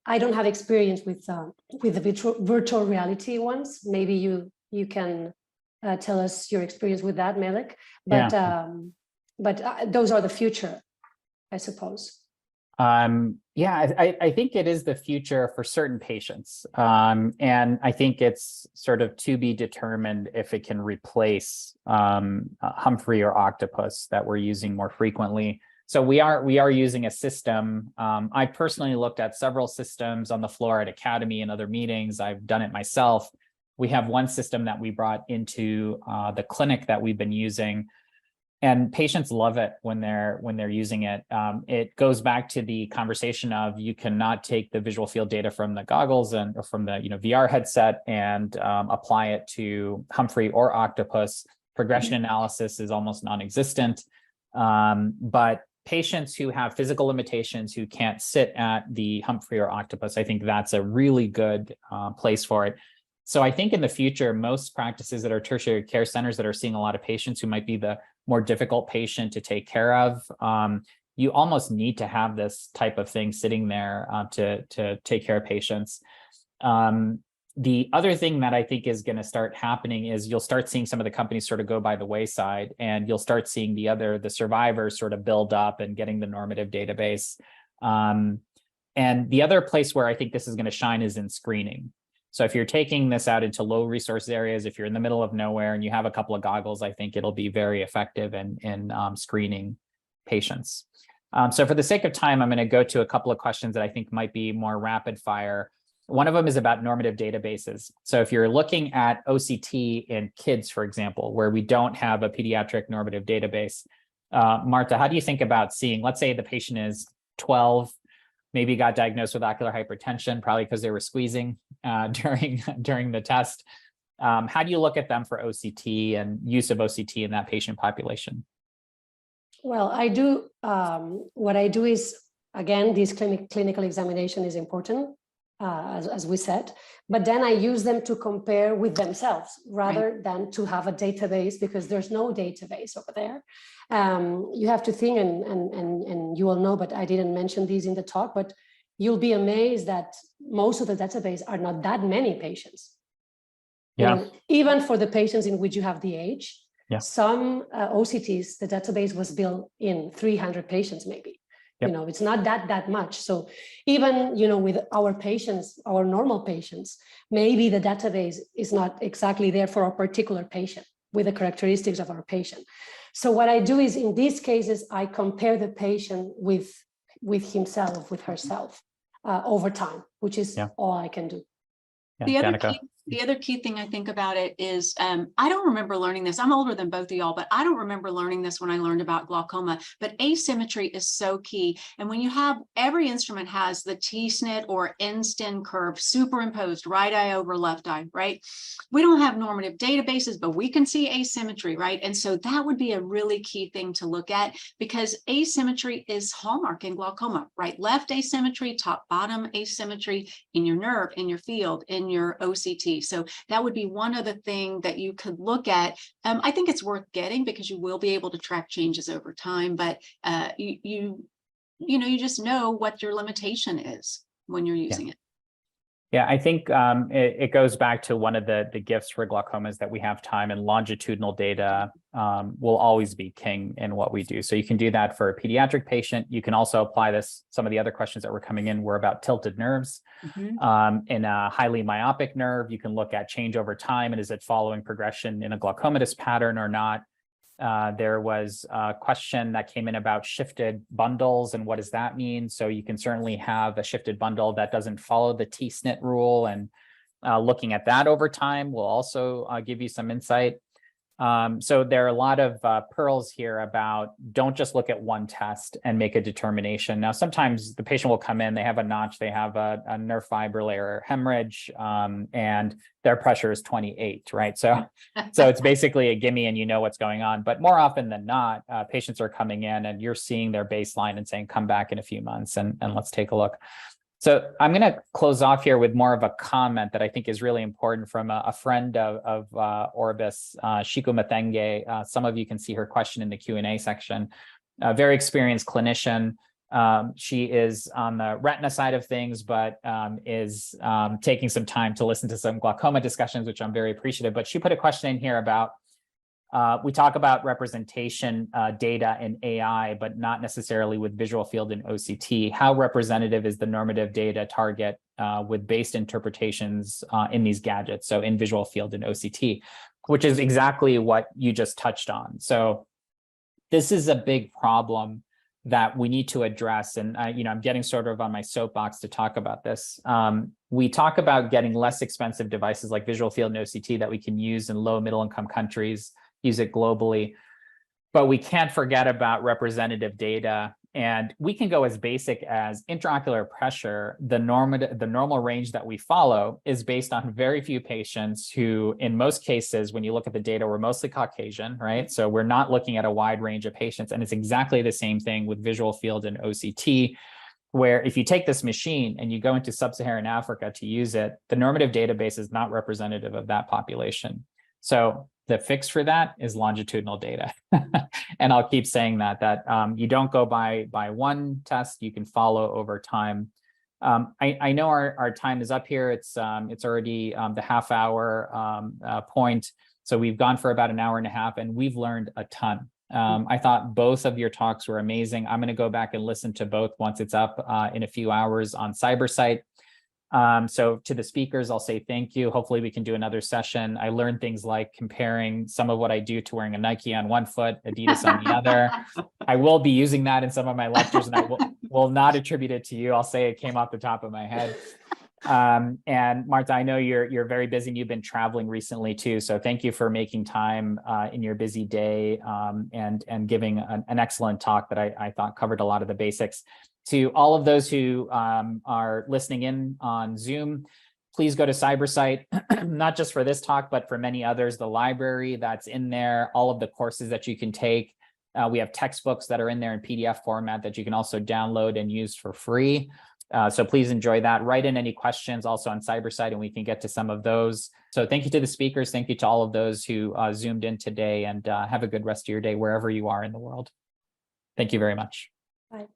I don't have experience with the virtual reality ones. Maybe you can tell us your experience with that, Melik. But those are the future, I suppose. Yeah, I think it is the future for certain patients. And I think it's sort of to be determined if it can replace Humphrey or Octopus that we're using more frequently. So we are using a system. I personally looked at several systems on the floor at Academy and other meetings. I've done it myself. We have one system that we brought into the clinic that we've been using, and patients love it when they're using it. It goes back to the conversation of you cannot take the visual field data from the goggles or from the VR headset and apply it to Humphrey or Octopus. Progression analysis is almost non-existent, but patients who have physical limitations who can't sit at the Humphrey or Octopus, I think that's a really good place for it. So I think in the future, most practices that are tertiary care centers that are seeing a lot of patients who might be the more difficult patient to take care of, you almost need to have this type of thing sitting there to take care of patients. The other thing that I think is going to start happening is you'll start seeing some of the companies sort of go by the wayside, and you'll start seeing the survivors sort of build up and getting the normative database. And the other place where I think this is going to shine is in screening. So if you're taking this out into low resource areas, if you're in the middle of nowhere and you have a couple of goggles, I think it'll be very effective in screening patients. So for the sake of time, I'm going to go to a couple of questions that I think might be more rapid fire. One of them is about normative databases. So if you're looking at OCT in kids, for example, where we don't have a pediatric normative database, Marta, how do you think about seeing, let's say the patient is 12, maybe got diagnosed with ocular hypertension, probably because they were squeezing during the test. How do you look at them for OCT and use of OCT in that patient population? Well, I do. What I do is, again, this clinical examination is important, as we said, but then I use them to compare with themselves rather than to have a database, because there's no database over there. You have to think, and you all know, but I didn't mention these in the talk, but you'll be amazed that most of the database are not that many patients. Yeah. Even for the patients in which you have the age, yeah. Some OCTs, the database was built in 300 patients, maybe. Yep. It's not that much. So even, with our patients, our normal patients, maybe the database is not exactly there for a particular patient with the characteristics of our patient. So what I do is, in these cases, I compare the patient with himself, with herself over time, which is all I can do. Yeah, The other key thing I think about it is, I don't remember learning this. I'm older than both of y'all, but I don't remember learning this when I learned about glaucoma. But asymmetry is so key. And when you have, every instrument has the T-SNP or N-STEN curve superimposed, right eye over left eye, right? We don't have normative databases, but we can see asymmetry, right? And so that would be a really key thing to look at, because asymmetry is hallmark in glaucoma, right? Left asymmetry, top bottom asymmetry in your nerve, in your field, in your OCT. So that would be one other thing that you could look at. I think it's worth getting because you will be able to track changes over time, but you just know what your limitation is when you're using it. Yeah, I think it goes back to one of the gifts for glaucoma is that we have time, and longitudinal data will always be king in what we do. So you can do that for a pediatric patient. You can also apply this. Some of the other questions that were coming in were about tilted nerves. In a highly myopic nerve, you can look at change over time, and is it following progression in a glaucomatous pattern or not? There was a question that came in about shifted bundles and what does that mean? So you can certainly have a shifted bundle that doesn't follow the T-SNP rule, and looking at that over time will also give you some insight. So there are a lot of pearls here about don't just look at one test and make a determination. Now, sometimes the patient will come in, they have a notch, they have a nerve fiber layer hemorrhage, and their pressure is 28, right? So it's basically a gimme and you know what's going on. But more often than not, patients are coming in and you're seeing their baseline and saying, come back in a few months and let's take a look. So I'm going to close off here with more of a comment that I think is really important from a friend of OrBis, Shiku Mathenge. Some of you can see her question in the Q&A section. A very experienced clinician. She is on the retina side of things, but is taking some time to listen to some glaucoma discussions, which I'm very appreciative. But she put a question in here about, we talk about representation data in AI, but not necessarily with visual field and OCT. How representative is the normative data target with based interpretations in these gadgets? So in visual field and OCT, which is exactly what you just touched on. So this is a big problem that we need to address. And I'm getting sort of on my soapbox to talk about this. We talk about getting less expensive devices like visual field and OCT that we can use in low middle income countries, use it globally, but we can't forget about representative data. And we can go as basic as intraocular pressure. The normal range that we follow is based on very few patients who, in most cases, when you look at the data, we're mostly Caucasian, right? So we're not looking at a wide range of patients. And it's exactly the same thing with visual field and OCT, where if you take this machine and you go into sub-Saharan Africa to use it, the normative database is not representative of that population. So the fix for that is longitudinal data. And I'll keep saying that you don't go by one test, you can follow over time. I know our time is up here. It's already the half hour point. So we've gone for about an hour and a half and we've learned a ton. I thought both of your talks were amazing. I'm going to go back and listen to both once it's up in a few hours on CyberSite. So to the speakers, I'll say thank you. Hopefully we can do another session. I learned things like comparing some of what I do to wearing a Nike on one foot, Adidas on the other. I will be using that in some of my lectures, and I will not attribute it to you. I'll say it came off the top of my head. And Marta, I know you're very busy and you've been traveling recently too. So thank you for making time in your busy day and giving an excellent talk that I thought covered a lot of the basics. To all of those who are listening in on Zoom, please go to CyberSite, not just for this talk, but for many others, the library that's in there, all of the courses that you can take. We have textbooks that are in there in PDF format that you can also download and use for free. So please enjoy that. Write in any questions also on CyberSite and we can get to some of those. So thank you to the speakers. Thank you to all of those who Zoomed in today, and have a good rest of your day wherever you are in the world. Thank you very much. Bye.